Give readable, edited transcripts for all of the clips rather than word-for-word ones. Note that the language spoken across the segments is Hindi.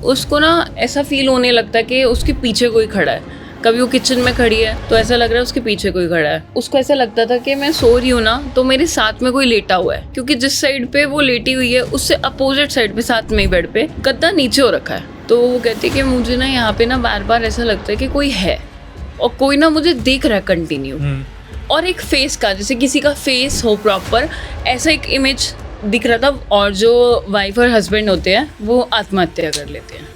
उसको ना ऐसा फील होने लगता है कि उसके पीछे कोई खड़ा है। कभी वो किचन में खड़ी है तो ऐसा लग रहा है उसके पीछे कोई खड़ा है। उसको ऐसा लगता था कि मैं सो रही हूँ ना तो मेरे साथ में कोई लेटा हुआ है, क्योंकि जिस साइड पे वो लेटी हुई है उससे अपोजिट साइड पे साथ में ही बेड पे गद्दा नीचे हो रखा है। तो वो कहती है कि मुझे ना यहाँ पे ना बार बार ऐसा लगता है कि कोई है और कोई ना मुझे देख रहा है कंटिन्यू। और एक फेस का, जैसे किसी का फेस हो प्रॉपर, ऐसा एक इमेज दिख रहा था। और जो वाइफ और हस्बैंड होते हैं वो आत्महत्या कर लेते हैं।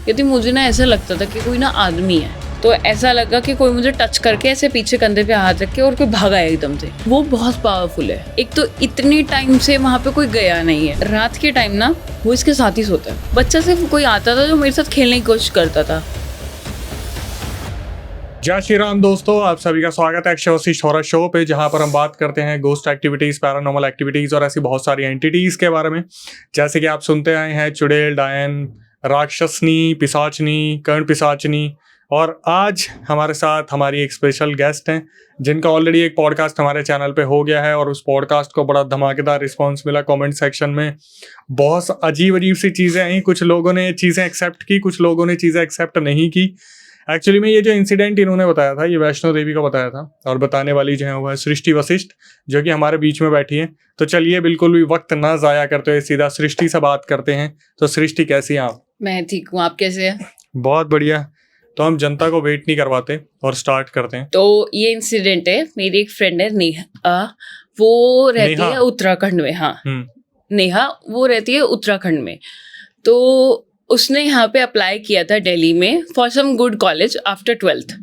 कहती मुझे ना ऐसा लगता था कि कोई ना आदमी है, तो ऐसा लगा कि कोई मुझे टच करके ऐसे पीछे कंधे पे हाथ रख के और कोई भागा है एकदम से। वो बहुत पावरफुल है। एक तो इतने टाइम से वहाँ पे कोई गया नहीं है। रात के टाइम ना वो इसके साथ ही सोता है। बच्चा सिर्फ कोई आता था जो मेरे साथ खेलने की कोशिश करता था। जय श्री राम दोस्तों, आप सभी का स्वागत है एक्सोर्सिस्ट हॉरर शो पे, जहां पर हम बात करते हैं गोस्ट एक्टिविटीज़, पैरानॉर्मल एक्टिविटीज़ और ऐसी बहुत सारी एंटिटीज़ के बारे में। जैसे कि आप सुनते आए हैं चुड़ैल, डायन, राक्षसनी, पिशाचनी, कर्ण पिशाचनी। और आज हमारे साथ हमारी एक स्पेशल गेस्ट हैं जिनका ऑलरेडी एक पॉडकास्ट हमारे चैनल पे हो गया है और उस पॉडकास्ट को बड़ा धमाकेदार रिस्पॉन्स मिला। कमेंट सेक्शन में बहुत अजीब सी चीज़ें आई। कुछ लोगों ने चीज़ें एक्सेप्ट की, कुछ लोगों ने चीज़ें एक्सेप्ट नहीं की। एक्चुअली में ये जो इंसिडेंट इन्होंने बताया था, ये वैष्णो देवी का बताया था, और बताने वाली जो है वो है सृष्टि वशिष्ठ, जो कि हमारे बीच में बैठी है। तो चलिए बिल्कुल भी वक्त ना ज़ाया करते हुए सीधा सृष्टि से बात करते हैं। तो सृष्टि, कैसी हैं आप? मैं ठीक हूँ, आप कैसे हैं? बहुत बढ़िया। तो हम जनता को वेट नहीं करवाते और स्टार्ट करते हैं। तो ये इंसिडेंट है, मेरी एक फ्रेंड है नेहा, वो रहती है उत्तराखंड में। हाँ, नेहा वो रहती है उत्तराखंड में। तो उसने यहाँ पे अप्लाई किया था दिल्ली में for some good college after 12th।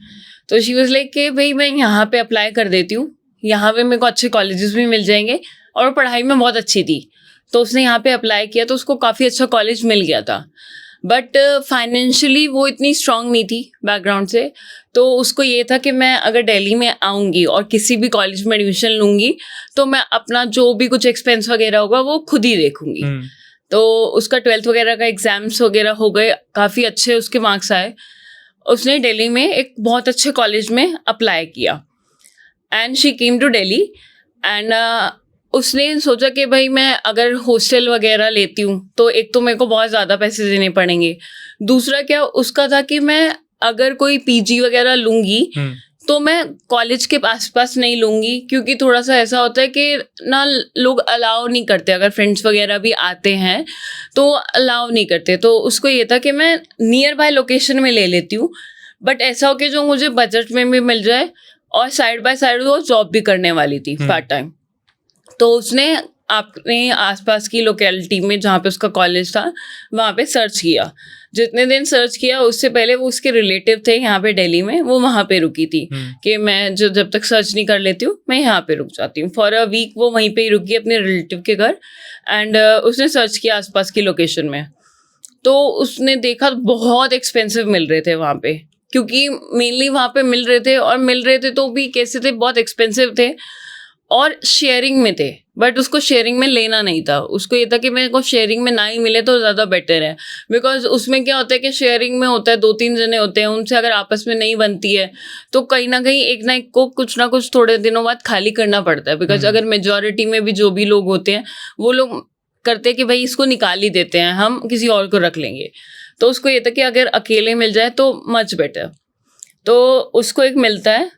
तो शी वाज लाइक कि भाई मैं यहाँ पे अप्लाई कर देती हूँ, यहाँ पे मेरे को अच्छे कॉलेजेस भी मिल जाएंगे और पढ़ाई में बहुत अच्छी थी। तो उसने यहाँ पे अप्लाई किया तो उसको काफ़ी अच्छा कॉलेज मिल गया था। बट फाइनेंशियली वो इतनी स्ट्रांग नहीं थी बैकग्राउंड से। तो उसको ये था कि मैं अगर दिल्ली में आऊँगी और किसी भी कॉलेज में एडमिशन लूँगी तो मैं अपना जो भी कुछ एक्सपेंस वगैरह होगा वो खुद ही देखूँगी। तो उसका 12th वगैरह का एग्जाम्स वगैरह हो गए, काफ़ी अच्छे उसके मार्क्स आए। उसने दिल्ली में एक बहुत अच्छे कॉलेज में अप्लाई किया and she came to Delhi. And उसने सोचा कि भाई मैं अगर हॉस्टल वगैरह लेती हूँ तो एक तो मेरे को बहुत ज़्यादा पैसे देने पड़ेंगे, दूसरा क्या उसका था कि मैं अगर कोई पीजी वगैरह लूँगी तो मैं कॉलेज के आसपास नहीं लूँगी, क्योंकि थोड़ा सा ऐसा होता है कि ना लोग अलाउ नहीं करते। अगर फ्रेंड्स वगैरह भी आते हैं तो अलाउ नहीं करते। तो उसको ये था कि मैं नियर बाय लोकेशन में ले लेती हूँ, बट ऐसा हो कि जो मुझे बजट में भी मिल जाए और साइड बाय साइड वो जॉब भी करने वाली थी पार्ट टाइम। तो उसने अपने आसपास की लोकेलिटी में जहाँ पे उसका कॉलेज था वहाँ पे सर्च किया। जितने दिन सर्च किया उससे पहले वो उसके रिलेटिव थे यहाँ पे दिल्ली में, वो वहाँ पे रुकी थी कि मैं जब तक सर्च नहीं कर लेती हूँ मैं यहाँ पे रुक जाती हूँ। फॉर अ वीक वो वहीं पे ही रुकी अपने रिलेटिव के घर। एंड उसने सर्च किया आसपास की लोकेशन में, तो उसने देखा बहुत एक्सपेंसिव मिल रहे थे वहाँ पे, क्योंकि मेनली वहाँ पे मिल रहे थे तो भी कैसे थे, बहुत एक्सपेंसिव थे और शेयरिंग में थे। बट उसको शेयरिंग में लेना नहीं था। उसको ये था कि मेरे को शेयरिंग में ना ही मिले तो ज़्यादा बेटर है, बिकॉज उसमें क्या होता है कि शेयरिंग में होता है 2-3 जने होते हैं, उनसे अगर आपस में नहीं बनती है तो कहीं ना कहीं एक ना एक को कुछ ना कुछ थोड़े दिनों बाद खाली करना पड़ता है। बिकॉज अगर मेजॉरिटी में भी जो भी लोग होते हैं वो लोग करते हैं कि भाई इसको निकाल ही देते हैं, हम किसी और को रख लेंगे। तो उसको ये था कि अगर अकेले मिल जाए तो मच बेटर। तो उसको एक मिलता है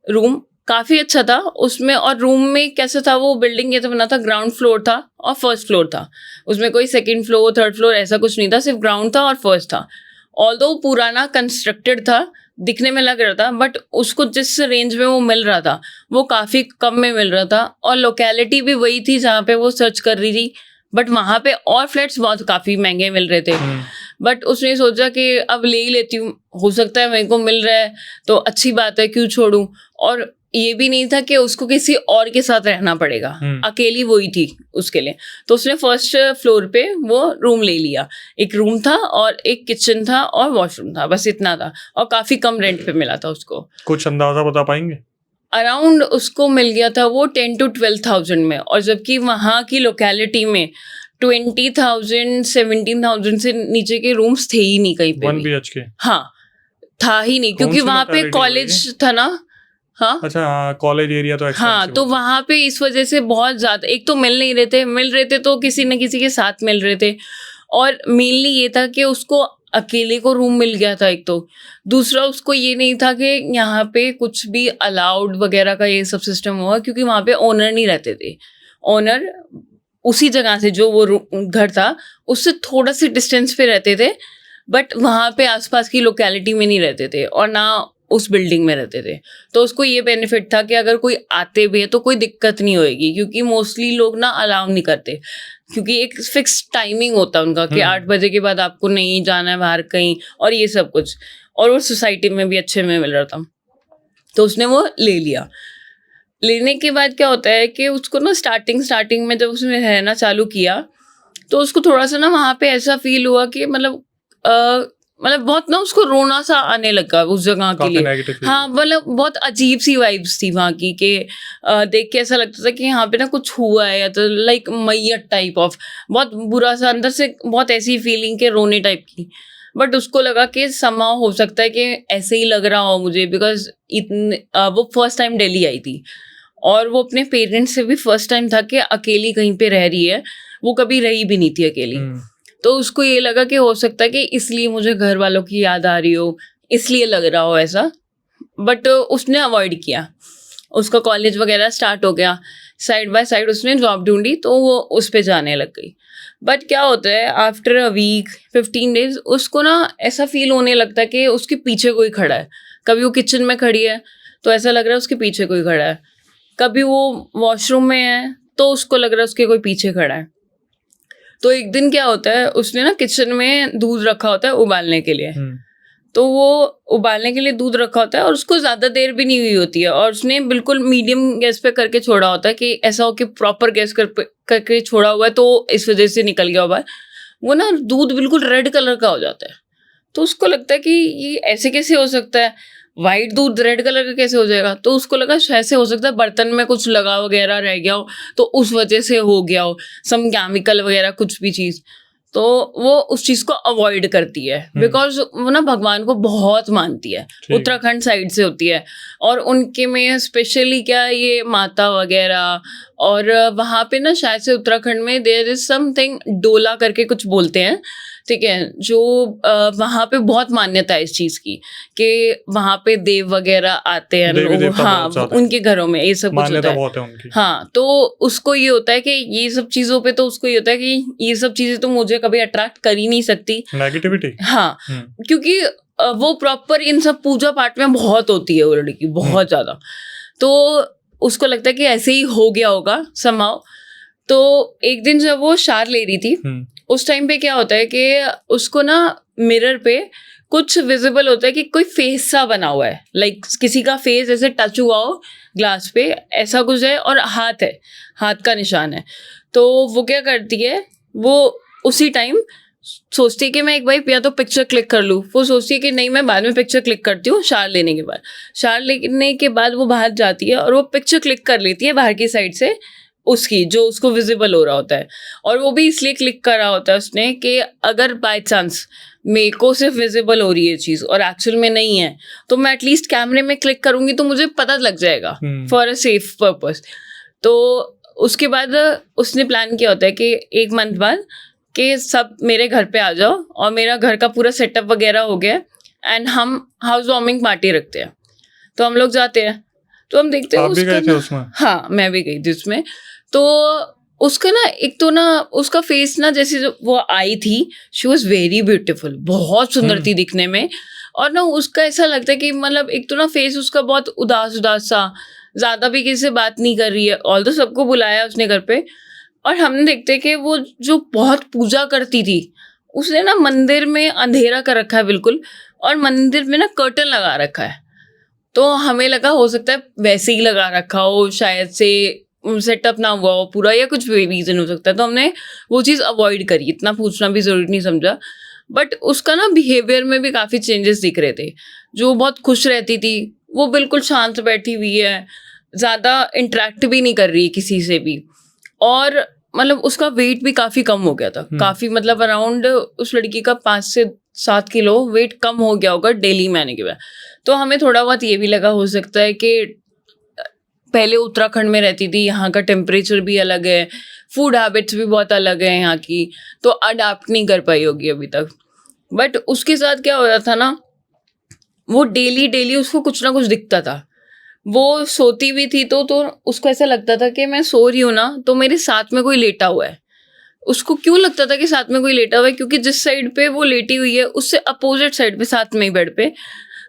रूम, काफ़ी अच्छा था उसमें। और रूम में कैसा था, वो बिल्डिंग ये तो बना था, ग्राउंड फ्लोर था और फर्स्ट फ्लोर था। उसमें कोई सेकंड फ्लोर थर्ड फ्लोर ऐसा कुछ नहीं था, सिर्फ ग्राउंड था और फर्स्ट था। ऑल्दो पुराना कंस्ट्रक्टेड था, दिखने में लग रहा था, बट उसको जिस रेंज में वो मिल रहा था वो काफ़ी कम में मिल रहा था। और लोकेलिटी भी वही थी जहाँ पे वो सर्च कर रही थी, बट वहाँ पे और फ्लैट्स बहुत काफ़ी महंगे मिल रहे थे। बट उसने सोचा कि अब ले ही लेती हूँ, हो सकता है मेरे को मिल रहा है तो अच्छी बात है, क्यों छोड़ूं। और ये भी नहीं था कि उसको किसी और के साथ रहना पड़ेगा, अकेली वही थी उसके लिए। तो उसने फर्स्ट फ्लोर पे वो रूम ले लिया। एक रूम था और एक किचन था और वॉशरूम था, बस इतना था, और काफ़ी कम रेंट पे मिला था उसको। कुछ अंदाजा बता पाएंगे? अराउंड उसको मिल गया था वो 10 to 12,000 में, और जबकि वहाँ की लोकेलिटी में 20,000 17,000 से नीचे के रूम्स थे ही नहीं कहीं पे 1 BHK। हाँ, था ही नहीं, क्योंकि वहाँ पे कॉलेज था ना। हाँ, अच्छा, कॉलेज एरिया तो हाँ, तो वहाँ पे इस वजह से बहुत ज़्यादा, एक तो मिल नहीं रहे थे, मिल रहे थे तो किसी न किसी के साथ मिल रहे थे, और मेनली ये था कि उसको अकेले को रूम मिल गया था एक तो, दूसरा उसको ये नहीं था कि यहाँ पे कुछ भी अलाउड वगैरह का ये सब सिस्टम हुआ, क्योंकि वहाँ पे ओनर नहीं रहते थे। ओनर उसी जगह से जो वो घर था उससे थोड़ा सी डिस्टेंस पे रहते थे, बट वहाँ पे आसपास की लोकेलिटी में नहीं रहते थे और ना उस बिल्डिंग में रहते थे। तो उसको ये बेनिफिट था कि अगर कोई आते भी है तो कोई दिक्कत नहीं होएगी, क्योंकि मोस्टली लोग ना अलाउ नहीं करते, क्योंकि एक फिक्स टाइमिंग होता है उनका कि 8 बजे के बाद आपको नहीं जाना है बाहर कहीं, और ये सब कुछ, और वो सोसाइटी में भी अच्छे में मिल रहा था। तो उसने वो ले लिया। लेने के बाद क्या होता है कि उसको ना स्टार्टिंग में जब उसने रहना चालू किया तो उसको थोड़ा सा ना वहाँ पे ऐसा फील हुआ कि मतलब बहुत ना उसको रोना सा आने लगा उस जगह के लिए। हाँ, मतलब बहुत अजीब सी वाइब्स थी वहाँ की कि देख के ऐसा लगता था कि यहाँ पे ना कुछ हुआ है, या तो लाइक मैयत टाइप ऑफ, बहुत बुरा सा अंदर से, बहुत ऐसी फीलिंग के रोने टाइप की। बट उसको लगा कि समा हो सकता है कि ऐसे ही लग रहा हो मुझे, बिकॉज वो फर्स्ट टाइम दिल्ली आई थी और वो अपने पेरेंट्स से भी फर्स्ट टाइम था कि अकेली कहीं पे रह रही है, वो कभी रही भी नहीं थी अकेली। तो उसको ये लगा कि हो सकता है कि इसलिए मुझे घर वालों की याद आ रही हो, इसलिए लग रहा हो ऐसा। बट उसने अवॉइड किया। उसका कॉलेज वगैरह स्टार्ट हो गया, साइड बाय साइड उसने जॉब ढूंढी, तो वो उस पे जाने लग गई। बट क्या होता है, आफ्टर अ वीक 15 डेज उसको ना ऐसा फील होने लगता है कि उसके पीछे कोई खड़ा है। कभी वो किचन में खड़ी है तो ऐसा लग रहा है उसके पीछे कोई खड़ा है, कभी वो वॉशरूम में है तो उसको लग रहा है उसके कोई पीछे खड़ा है। तो एक दिन क्या होता है, उसने ना किचन में दूध रखा होता है उबालने के लिए, तो वो उबालने के लिए दूध रखा होता है और उसको ज़्यादा देर भी नहीं हुई होती है, और उसने बिल्कुल मीडियम गैस पे करके छोड़ा होता है कि ऐसा हो कि प्रॉपर गैस करके छोड़ा हुआ है, तो इस वजह से निकल गया हुआ है। वो ना दूध बिल्कुल रेड कलर का हो जाता है। तो उसको लगता है कि ये ऐसे कैसे हो सकता है, वाइट दूध रेड कलर का कैसे हो जाएगा। तो उसको लगा शायद से हो सकता है बर्तन में कुछ लगा वगैरह रह गया हो, तो उस वजह से हो गया हो, सम केमिकल वगैरह कुछ भी चीज़। तो वो उस चीज़ को अवॉइड करती है, बिकॉज वो ना भगवान को बहुत मानती है, उत्तराखंड साइड से होती है, और उनके में स्पेशली क्या ये माता वगैरह, और वहाँ पे ना शायद से उत्तराखंड में देयर इज समथिंग डोला करके कुछ बोलते हैं, ठीक है, जो वहाँ पे बहुत मान्यता है इस चीज़ की कि वहाँ पे देव वगैरह आते हैं लोग, हाँ, उनके घरों में ये सब कुछ होता है, बहुत है उनकी। हाँ, तो उसको ये होता है कि ये सब चीज़ों पे, तो उसको ये होता है कि ये सब चीज़ें तो मुझे कभी अट्रैक्ट कर ही नहीं सकती, नेगेटिविटी। हाँ, क्योंकि वो प्रॉपर इन सब पूजा पाठ में बहुत होती है वो लड़की, बहुत ज़्यादा। तो उसको लगता है कि ऐसे ही हो गया होगा समाओ। तो एक दिन जब वो शार ले रही थी, उस टाइम पे क्या होता है कि उसको ना मिरर पे कुछ विजिबल होता है कि कोई फेस सा बना हुआ है, लाइक किसी का फेस ऐसे टच हुआ हो ग्लास पे, ऐसा कुछ है, और हाथ है, हाथ का निशान है। तो वो क्या करती है, वो उसी टाइम सोचती है कि मैं एक बार या तो पिक्चर क्लिक कर लूँ। वो सोचती है कि नहीं, मैं बाद में पिक्चर क्लिक करती हूँ शार लेने के बाद। शार लेने के बाद वो बाहर जाती है और वो पिक्चर क्लिक कर लेती है बाहर की साइड से, उसकी जो उसको विजिबल हो रहा होता है। और वो भी इसलिए क्लिक करा होता है उसने कि अगर बाय चांस मेरे को सिर्फ विजिबल हो रही है चीज़ और एक्चुअल में नहीं है, तो मैं एटलीस्ट कैमरे में क्लिक करूँगी तो मुझे पता लग जाएगा, फॉर अ सेफ पर्पस। तो उसके बाद उसने प्लान किया होता है कि 1 मंथ बाद कि सब मेरे घर पे आ जाओ, और मेरा घर का पूरा सेटअप वगैरह हो गया एंड हम हाउस वार्मिंग पार्टी रखते हैं। तो हम लोग जाते हैं, तो हम देखते हैं उसका, हाँ, मैं भी गई थी उसमें। तो उसका ना एक तो ना उसका फेस ना, जैसे वो आई थी, शी वॉज वेरी ब्यूटीफुल, बहुत सुंदर थी दिखने में। और ना उसका ऐसा लगता है कि मतलब एक तो ना फेस उसका बहुत उदास उदास सा, ज़्यादा भी किसी से बात नहीं कर रही है, ऑल तो सबको बुलाया उसने घर पे। और हमने देखते कि वो जो बहुत पूजा करती थी, उसने ना मंदिर में अंधेरा कर रखा है बिल्कुल, और मंदिर में ना कर्टन लगा रखा है। तो हमें लगा हो सकता है वैसे ही लगा रखा हो, शायद से सेटअप ना हुआ हो पूरा, या कुछ भी रीज़न हो सकता है। तो हमने वो चीज़ अवॉइड करी, इतना पूछना भी ज़रूरी नहीं समझा। बट उसका ना बिहेवियर में भी काफ़ी चेंजेस दिख रहे थे। जो बहुत खुश रहती थी वो बिल्कुल शांत बैठी हुई है, ज़्यादा इंटरेक्ट भी नहीं कर रही किसी से भी। और मतलब उसका वेट भी काफ़ी कम हो गया था, काफ़ी, मतलब अराउंड उस लड़की का 5 से 7 किलो वेट कम हो गया होगा डेली में आने के बाद। तो हमें थोड़ा बहुत ये भी लगा हो सकता है कि पहले उत्तराखंड में रहती थी, यहाँ का टेम्परेचर भी अलग है, फूड हैबिट्स भी बहुत अलग है यहाँ की, तो अडाप्ट नहीं कर पाई होगी अभी तक। बट उसके साथ क्या हो रहा था ना, वो डेली उसको कुछ ना कुछ दिखता था। वो सोती भी थी तो उसको ऐसा लगता था कि मैं सो रही हूँ ना तो मेरे साथ में कोई लेटा हुआ है। उसको क्यों लगता था कि साथ में कोई लेटा हुआ है? क्योंकि जिस साइड पे वो लेटी हुई है उससे अपोजिट साइड पे, साथ में ही बेड पे,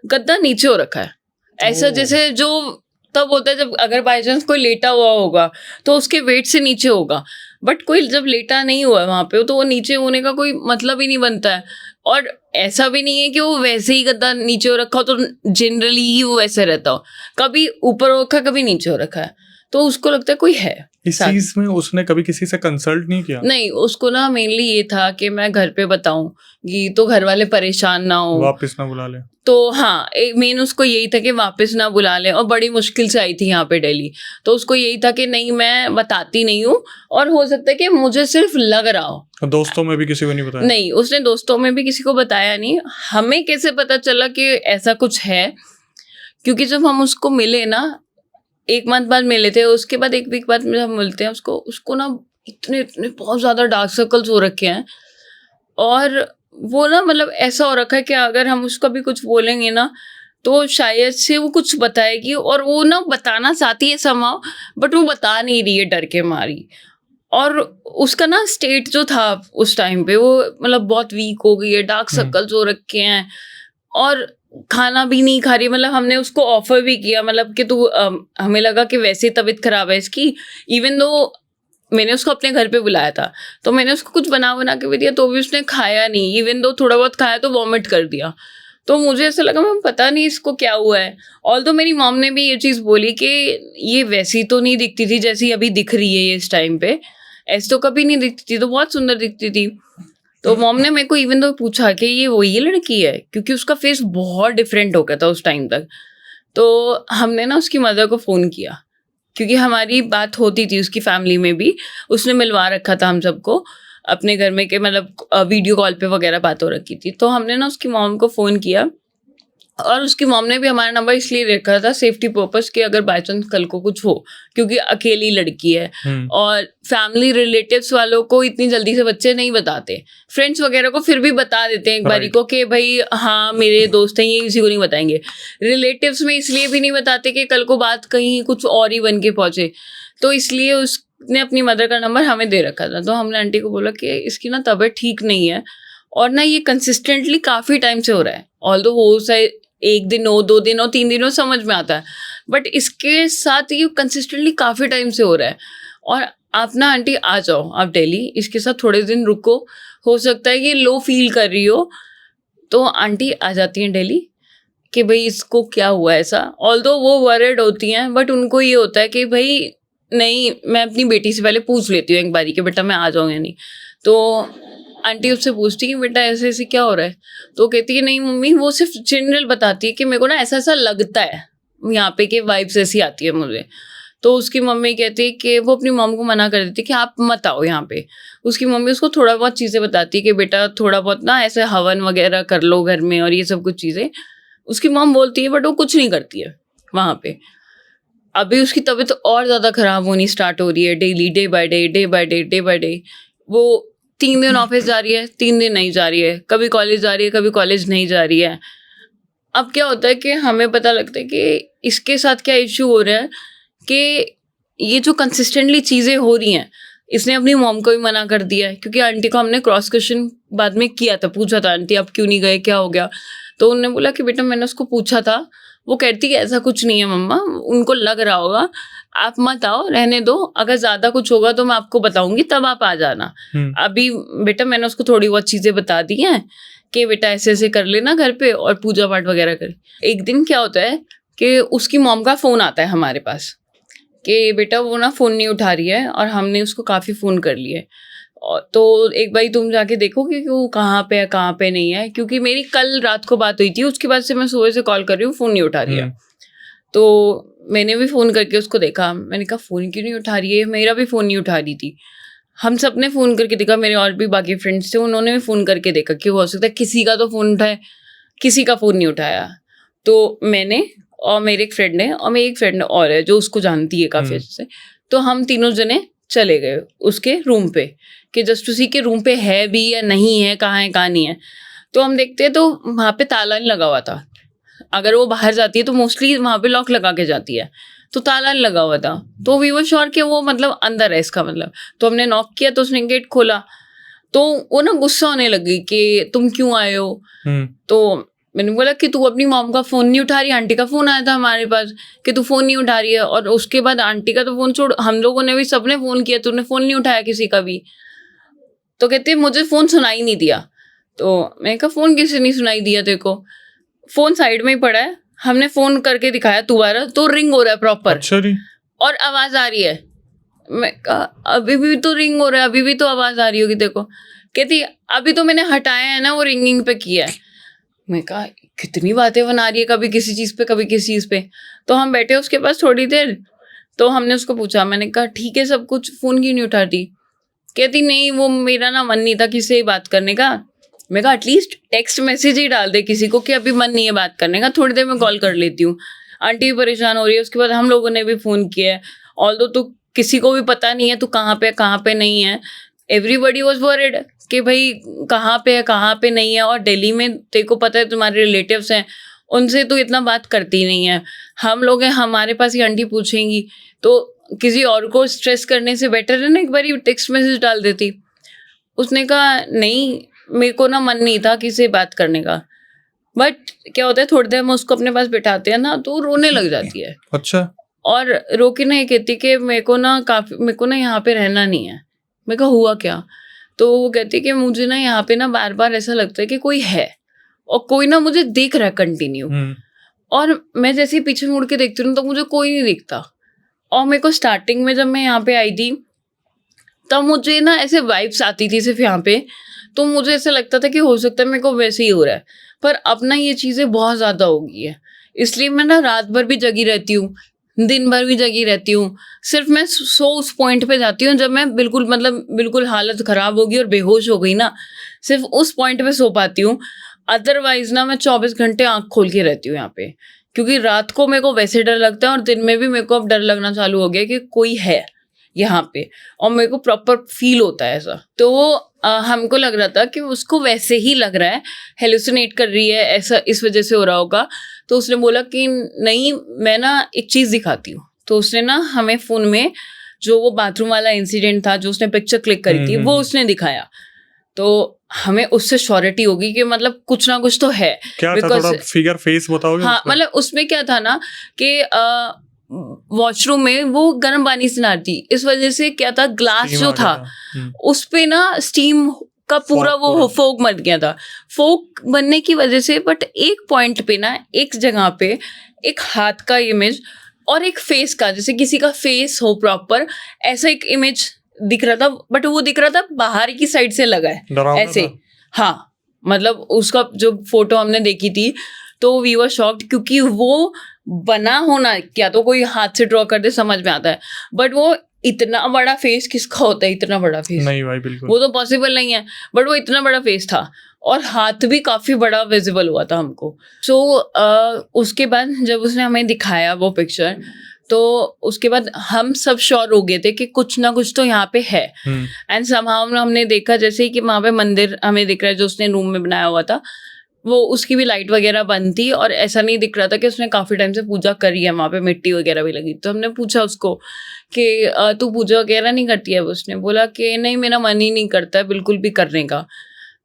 गद्दा नीचे हो रखा है। ऐसा जैसे जो तब होता है जब अगर बाई चांस कोई लेटा हुआ होगा तो उसके वेट से नीचे होगा, बट कोई जब लेटा नहीं हुआ है वहाँ पे तो वो नीचे होने का कोई मतलब ही नहीं बनता है। और ऐसा भी नहीं है कि वो वैसे ही गद्दा नीचे हो रखा हो तो जनरली ही वो वैसे रहता हो, कभी ऊपर हो रखा कभी नीचे हो रखा है, तो उसको लगता है कोई है। इस चीज में उसने कभी किसी से कंसल्ट नहीं किया? नहीं, उसको ना मेनली ये था कि मैं घर पे बताऊं कि तो घर वाले परेशान ना हो, वापस ना बुला ले। तो हाँ, एक मेन उसको यही था कि वापस ना बुला ले। और बड़ी मुश्किल से आई थी यहाँ पे दिल्ली, तो उसको यही था कि नहीं मैं बताती नहीं हूँ, और हो सकता है कि मुझे सिर्फ लग रहा हो। दोस्तों में भी किसी को नहीं बताया? नहीं, उसने दोस्तों में भी किसी को बताया नहीं। हमें कैसे पता चला कि ऐसा कुछ है, क्योंकि जब हम उसको मिले ना, 1 मंथ बाद मिले थे, उसके बाद 1 वीक बाद में हम मिलते हैं उसको ना इतने बहुत ज़्यादा डार्क सर्कल्स हो रखे हैं, और वो ना मतलब ऐसा हो रखा है कि अगर हम उसको भी कुछ बोलेंगे ना तो शायद से वो कुछ बताएगी, और वो ना बताना चाहती है समाव, बट वो बता नहीं रही है डर के मारी। और उसका ना स्टेट जो था उस टाइम पे, वो मतलब बहुत वीक हो गई है, डार्क सर्कल्स हो रखे हैं, और खाना भी नहीं खा रही। मतलब हमने उसको ऑफर भी किया, मतलब कि तू हमें लगा कि वैसे ही तबीयत खराब है इसकी, इवन दो मैंने उसको अपने घर पे बुलाया था, तो मैंने उसको कुछ बना के भी दिया तो भी उसने खाया नहीं। इवन दो थोड़ा बहुत खाया तो वॉमिट कर दिया। तो मुझे ऐसा लगा मैं पता नहीं इसको क्या हुआ है। ऑल्दो मेरी मॉम ने भी ये चीज़ बोली कि ये वैसी तो नहीं दिखती थी जैसी अभी दिख रही है ये इस टाइम पे, ऐसे तो कभी नहीं दिखती थी, तो बहुत सुंदर दिखती थी। तो मॉम ने मेरे को इवन तो पूछा कि ये वही लड़की है, क्योंकि उसका फेस बहुत डिफरेंट हो गया था उस टाइम तक। तो हमने ना उसकी मदर को फ़ोन किया, क्योंकि हमारी बात होती थी उसकी फैमिली में भी, उसने मिलवा रखा था हम सबको अपने घर में, के मतलब वीडियो कॉल पे वगैरह बात हो रखी थी। तो हमने ना उसकी मॉम को फ़ोन किया, और उसकी मॉम ने भी हमारा नंबर इसलिए रखा था सेफ्टी पर्पस कि अगर बाई चांस कल को कुछ हो, क्योंकि अकेली लड़की है। और फैमिली रिलेटिव्स वालों को इतनी जल्दी से बच्चे नहीं बताते, फ्रेंड्स वगैरह को फिर भी बता देते हैं एक बारी को कि भाई हाँ मेरे दोस्त हैं, ये किसी को नहीं बताएंगे। रिलेटिव्स में इसलिए भी नहीं बताते कि कल को बात कहीं कुछ और ही बन के पहुंचे, तो इसलिए उसने अपनी मदर का नंबर हमें दे रखा था। तो हमने आंटी को बोला कि इसकी ना तबीयत ठीक नहीं है, और ना ये कंसिस्टेंटली काफ़ी टाइम से हो रहा है, ऑल्दो हो चाहे 1 दिन हो, 2 दिन हो, 3 दिन हो, समझ में आता है, बट इसके साथ ये कंसिस्टेंटली काफ़ी टाइम से हो रहा है। और आप ना आंटी आ जाओ आप दिल्ली, इसके साथ थोड़े दिन रुको, हो सकता है ये लो फील कर रही हो। तो आंटी आ जाती हैं दिल्ली कि भाई इसको क्या हुआ ऐसा। ऑल्दो वो वरिड होती हैं, बट उनको ये होता है कि भाई नहीं, मैं अपनी बेटी से पहले पूछ लेती हूँ एक बारी कि बेटा मैं आ जाऊँ या नहीं। तो आंटी उससे पूछती है बेटा ऐसे ऐसे क्या हो रहा है, तो कहती है नहीं मम्मी, वो सिर्फ जनरल बताती है कि मेरे को ना ऐसा ऐसा लगता है यहाँ पे कि वाइब्स ऐसी आती है मुझे। तो उसकी मम्मी कहती है कि वो अपनी मॉम को मना कर देती है कि आप मत आओ यहाँ पे। उसकी मम्मी उसको थोड़ा बहुत चीज़ें बताती है कि बेटा थोड़ा बहुत ना ऐसे हवन वगैरह कर लो घर में, और ये सब कुछ चीज़ें उसकी मॉम बोलती है, बट वो कुछ नहीं करती है वहाँ पे। अभी उसकी तबीयत और ज़्यादा ख़राब होनी स्टार्ट हो रही है डेली, डे बाय डे। वो 3 दिन ऑफिस जा रही है, 3 दिन नहीं जा रही है, कभी कॉलेज जा रही है, कभी कॉलेज नहीं जा रही है। अब क्या होता है कि हमें पता लगता है कि इसके साथ क्या इश्यू हो रहा है, कि ये जो कंसिस्टेंटली चीज़ें हो रही हैं, इसने अपनी मॉम को भी मना कर दिया है। क्योंकि आंटी को हमने क्रॉस क्वेश्चन बाद में किया था, पूछा था आंटी आप क्यों नहीं गए, क्या हो गया। तो उन्होंने बोला कि बेटा मैंने उसको पूछा था, वो कहती है ऐसा कुछ नहीं है मम्मा, उनको लग रहा होगा, आप मत आओ, रहने दो, अगर ज़्यादा कुछ होगा तो मैं आपको बताऊंगी तब आप आ जाना। अभी बेटा मैंने उसको थोड़ी बहुत चीज़ें बता दी हैं कि बेटा ऐसे ऐसे कर लेना घर पे, और पूजा पाठ वगैरह कर। एक दिन क्या होता है कि उसकी मॉम का फ़ोन आता है हमारे पास कि बेटा वो ना फ़ोन नहीं उठा रही है, और हमने उसको काफ़ी फ़ोन कर लिए, तो एक बारी तुम जाके देखो कि वो कहाँ पे है कहाँ पे नहीं है। क्योंकि मेरी कल रात को बात हुई थी, उसके बाद से मैं सुबह से कॉल कर रही हूँ, फ़ोन नहीं उठा रही है। तो मैंने भी फ़ोन करके उसको देखा, मैंने कहा फ़ोन क्यों नहीं उठा रही है, मेरा भी फ़ोन नहीं उठा रही थी। हम सब ने फ़ोन करके देखा, मेरे और भी बाकी फ्रेंड्स थे, उन्होंने भी फ़ोन करके देखा कि हो सकता है किसी का तो फ़ोन उठाए, किसी का फ़ोन नहीं उठाया। तो मैंने और मेरे एक फ्रेंड ने, और मेरी एक फ्रेंड और है जो उसको जानती है काफ़ी अच्छे से, तो हम तीनों जने चले गए उसके रूम पे कि जस्ट उसी के रूम पे है भी या नहीं है, कहाँ नहीं है। तो हम देखते हैं तो वहाँ पे ताला नहीं लगा हुआ था। अगर वो बाहर जाती है तो मोस्टली वहाँ पे लॉक लगा के जाती है, तो ताला नहीं लगा हुआ था। तो वी वर श्योर कि वो मतलब अंदर है इसका मतलब। तो हमने नॉक किया तो उसने गेट खोला, तो वो ना गुस्सा होने लगी कि तुम क्यों आए हो। तो मैंने बोला कि तू अपनी मॉम का फ़ोन नहीं उठा रही, आंटी का फ़ोन आया था हमारे पास कि तू फ़ोन नहीं उठा रही है, और उसके बाद आंटी का तो फ़ोन छोड़, हम लोगों ने भी सबने फ़ोन किया, तूने फ़ोन नहीं उठाया किसी का भी। तो कहती है मुझे फ़ोन सुनाई नहीं दिया। तो मैंने कहा फ़ोन किसी ने सुनाई दिया तेरे को? फ़ोन साइड में ही पड़ा है, हमने फ़ोन करके दिखाया दोबारा तो रिंग हो रहा है प्रॉपर। अच्छा जी। और आवाज़ आ रही है। मैं कहा अभी भी तो रिंग हो रहा है, अभी भी तो आवाज़ आ रही होगी तेरे को। कहती अभी तो मैंने हटाया है ना, वो रिंगिंग पे किया है। मैं कहा कितनी बातें बना रही है, कभी किसी चीज़ पे कभी किसी चीज़ पे। तो हम बैठे उसके पास थोड़ी देर, तो हमने उसको पूछा, मैंने कहा ठीक है सब कुछ, फ़ोन क्यों नहीं उठाती? कहती नहीं वो मेरा ना मन नहीं था किसी से बात करने का। मैं कहा एटलीस्ट टेक्स्ट मैसेज ही डाल दे किसी को कि अभी मन नहीं है बात करने का, थोड़ी देर में कॉल कर लेती हूँ। आंटी भी परेशान हो रही है। उसके बाद हम लोगों ने भी फ़ोन किया है, ऑल्दो तो किसी को भी पता नहीं है तू कहाँ पे नहीं है। एवरीबडी वॉज वरिड कि भाई कहाँ पे नहीं है, और दिल्ली में तेरे को पता है तुम्हारे रिलेटिव्स हैं, उनसे तो इतना बात करती नहीं है। हम लोग हैं, हमारे पास ही आंटी पूछेंगी, तो किसी और को स्ट्रेस करने से बेटर है ना एक बार टेक्स्ट मैसेज डाल देती। उसने कहा नहीं मेरे को ना मन नहीं था किसी से बात करने का। बट क्या होता है थोड़ी देर में उसको अपने पास बिठाते हैं ना तो रोने लग जाती है। अच्छा। और रो के ना ये कहती कि मेरे को ना यहाँ पे रहना नहीं है। मैं कहा हुआ क्या? तो वो कहती कि मुझे ना यहाँ पे ना बार बार ऐसा लगता है कि कोई है और कोई ना मुझे देख रहा है कंटिन्यू, और मैं जैसे ही पीछे मुड़ के देखती हूँ तो मुझे कोई नहीं दिखता। और मेरे को स्टार्टिंग में जब मैं यहाँ पे आई थी तब मुझे ना ऐसे वाइब्स आती थी सिर्फ यहाँ पे, तो मुझे ऐसा लगता था कि हो सकता है मेरे को वैसे ही हो रहा है। पर अब ना ये चीज़ें बहुत ज़्यादा हो गई है, इसलिए मैं ना रात भर भी जगी रहती हूँ, दिन भर भी जगी रहती हूँ। सिर्फ मैं उस पॉइंट पे जाती हूँ जब मैं बिल्कुल हालत ख़राब होगी और बेहोश हो गई ना, सिर्फ उस पॉइंट पे सो पाती हूँ। अदरवाइज ना मैं 24 घंटे आँख खोल के रहती हूँ यहाँ पे, क्योंकि रात को मेरे को वैसे डर लगता है और दिन में भी मेरे को अब डर लगना चालू हो गया कि कोई है यहाँ पे, और मेरे को प्रॉपर फील होता है ऐसा। तो हमको लग रहा था कि उसको वैसे ही लग रहा है, हेलुसिनेट कर रही है, ऐसा इस वजह से हो रहा होगा। तो उसने बोला कि नहीं मैं ना एक चीज़ दिखाती हूँ। तो उसने ना हमें फ़ोन में जो वो बाथरूम वाला इंसिडेंट था जो उसने पिक्चर क्लिक करी थी वो उसने दिखाया। तो हमें उससे श्योरिटी होगी कि मतलब कुछ ना कुछ तो है। क्या था, थोड़ा फिगर फेस बताओगे? हाँ मतलब उसमें क्या था ना कि वॉशरूम में वो गर्म पानी से नहाती, इस वजह से क्या था ग्लास जो था उस पे ना स्टीम का पूरा वो फोक बन गया था। फोक बनने की वजह से बट एक पॉइंट पे ना एक जगह पे एक हाथ का इमेज और एक फेस का, जैसे किसी का फेस हो प्रॉपर ऐसा एक इमेज दिख रहा था, बट वो दिख रहा था बाहर की साइड से लगा है ऐसे। हाँ मतलब उसका जो फोटो हमने देखी थी तो वी वर शॉक्ड, क्योंकि वो बना होना क्या तो कोई हाथ से ड्रॉ कर दे समझ में आता है, बट वो इतना बड़ा फेस किसका होता है, इतना बड़ा फेस नहीं भाई बिल्कुल वो तो पॉसिबल नहीं है, बट वो इतना बड़ा फेस था और हाथ भी काफी बड़ा विजिबल हुआ था हमको। सो उसके बाद जब उसने हमें दिखाया वो पिक्चर तो उसके बाद हम सब श्योर हो गए थे कि कुछ ना कुछ तो यहाँ पे है। एंड समहाउ हमने देखा जैसे ही कि वहाँ पे मंदिर हमें दिख रहा है जो उसने रूम में बनाया हुआ था, वो उसकी भी लाइट वगैरह बंद थी और ऐसा नहीं दिख रहा था कि उसने काफ़ी टाइम से पूजा करी है, वहाँ पे मिट्टी वगैरह भी लगी। तो हमने पूछा उसको कि तू पूजा वगैरह नहीं करती है? उसने बोला कि नहीं मेरा मन ही नहीं करता है बिल्कुल भी करने का।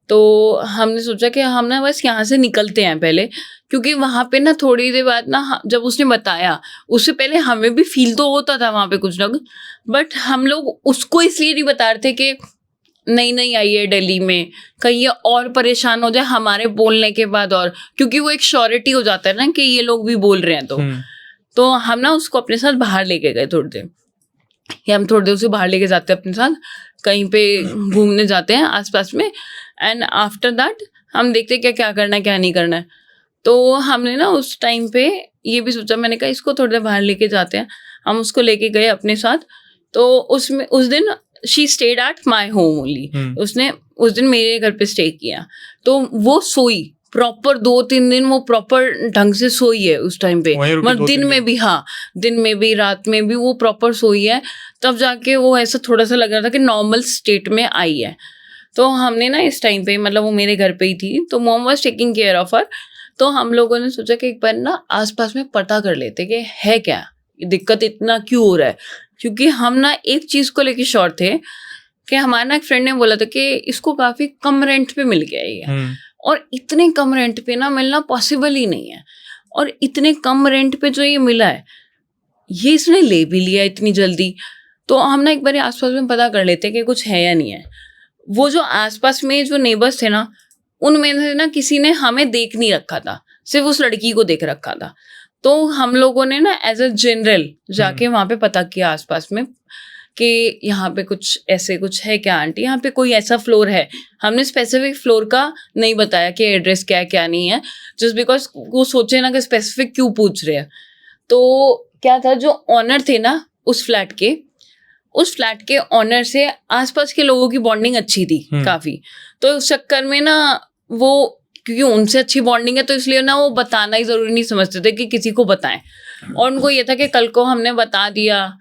तो हमने सोचा कि हम ना बस यहाँ से निकलते हैं पहले, क्योंकि वहाँ पे ना थोड़ी देर बाद ना जब उसने बताया उससे पहले हमें भी फील तो होता था वहाँ पे कुछ ना कुछ, बट हम लोग उसको इसलिए नहीं बता रहे थे कि नहीं आई है दिल्ली में, कहीं ये और परेशान हो जाए हमारे बोलने के बाद, और क्योंकि वो एक श्योरिटी हो जाता है ना कि ये लोग भी बोल रहे हैं। तो हम ना उसको अपने साथ बाहर लेके गए थोड़ी देर, या हम थोड़ी देर उसे बाहर लेके जाते हैं अपने साथ, कहीं पे घूमने जाते हैं आसपास में, एंड आफ्टर दैट हम देखते हैं क्या करना है क्या नहीं करना है। तो हमने ना उस टाइम पे ये भी सोचा, मैंने कहा इसको थोड़ी देर बाहर लेके जाते हैं, हम उसको लेके गए अपने साथ। तो उसमें उस दिन she stayed at my home only, उसने उस दिन मेरे घर पे स्टे किया। तो वो सोई प्रॉपर 2-3 दिन वो प्रॉपर ढंग से सोई है उस टाइम पे, मतलब दिन में भी, हाँ दिन में भी रात में भी वो प्रॉपर सोई है। तब जाके वो ऐसा थोड़ा सा लग रहा था कि नॉर्मल स्टेट में आई है। तो हमने ना इस टाइम पे, मतलब वो मेरे घर पे ही थी, तो mom was taking care of her. तो हम लोगों ने सोचा कि एक बार ना आसपास में पता कर लेते कि है क्या, दिक्कत इतना क्यों हो रहा है। क्योंकि हम ना एक चीज़ को लेके श्योर थे कि हमारा ना एक फ्रेंड ने बोला था कि इसको काफ़ी कम रेंट पे मिल गया ये, और इतने कम रेंट पे ना मिलना पॉसिबल ही नहीं है। और इतने कम रेंट पे जो ये मिला है, ये इसने ले भी लिया इतनी जल्दी। तो हम ना एक बार आसपास में पता कर लेते कि कुछ है या नहीं है। वो जो आसपास में जो नेबर्स थे ना, उनमें से ना किसी ने हमें देख नहीं रखा था, सिर्फ उस लड़की को देख रखा था। तो हम लोगों ने ना एज अ जनरल जाके वहाँ पे पता किया आसपास में कि यहाँ पे कुछ ऐसे कुछ है क्या आंटी, यहाँ पे कोई ऐसा फ्लोर है। हमने स्पेसिफिक फ्लोर का नहीं बताया कि एड्रेस क्या है क्या नहीं है, जस्ट बिकॉज वो सोचे ना कि स्पेसिफिक क्यों पूछ रहे हैं। तो क्या था, जो ऑनर थे ना उस फ्लैट के ऑनर से आसपास के लोगों की बॉन्डिंग अच्छी थी काफ़ी। तो उस चक्कर में ना वो, क्योंकि उनसे अच्छी बॉन्डिंग है तो इसलिए ना वो बताना ही ज़रूरी नहीं समझते थे कि किसी को बताएं। और उनको ये था कि कल को हमने बता दिया,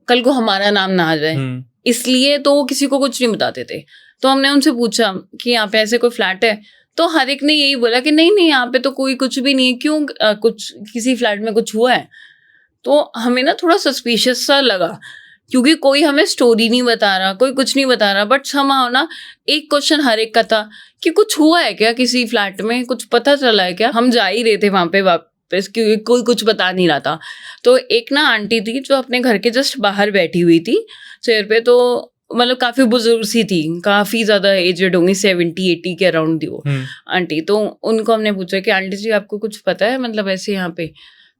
कल को हमारा नाम ना आ जाए, इसलिए तो वो किसी को कुछ नहीं बताते थे। तो हमने उनसे पूछा कि यहाँ पे ऐसे कोई फ्लैट है, तो हर एक ने यही बोला कि नहीं यहाँ पे तो कोई कुछ भी नहीं है, क्यों कुछ किसी फ्लैट में कुछ हुआ है। तो हमें ना थोड़ा सस्पिशियस सा लगा, क्योंकि कोई हमें स्टोरी नहीं बता रहा, कोई कुछ नहीं बता रहा, बट समहाउ ना एक क्वेश्चन हर एक का था कि कुछ हुआ है क्या किसी फ्लैट में, कुछ पता चला है क्या। हम जा ही रहे थे वहाँ पे वापस, क्योंकि कोई कुछ बता नहीं रहा था। तो एक ना आंटी थी जो अपने घर के जस्ट बाहर बैठी हुई थी चेयर पे, तो मतलब काफ़ी बुजुर्ग सी थी, काफ़ी ज़्यादा एजेड होंगी, 70-80 के अराउंड थी वो आंटी। तो उनको हमने पूछा कि आंटी जी आपको कुछ पता है, मतलब ऐसे यहाँ पे।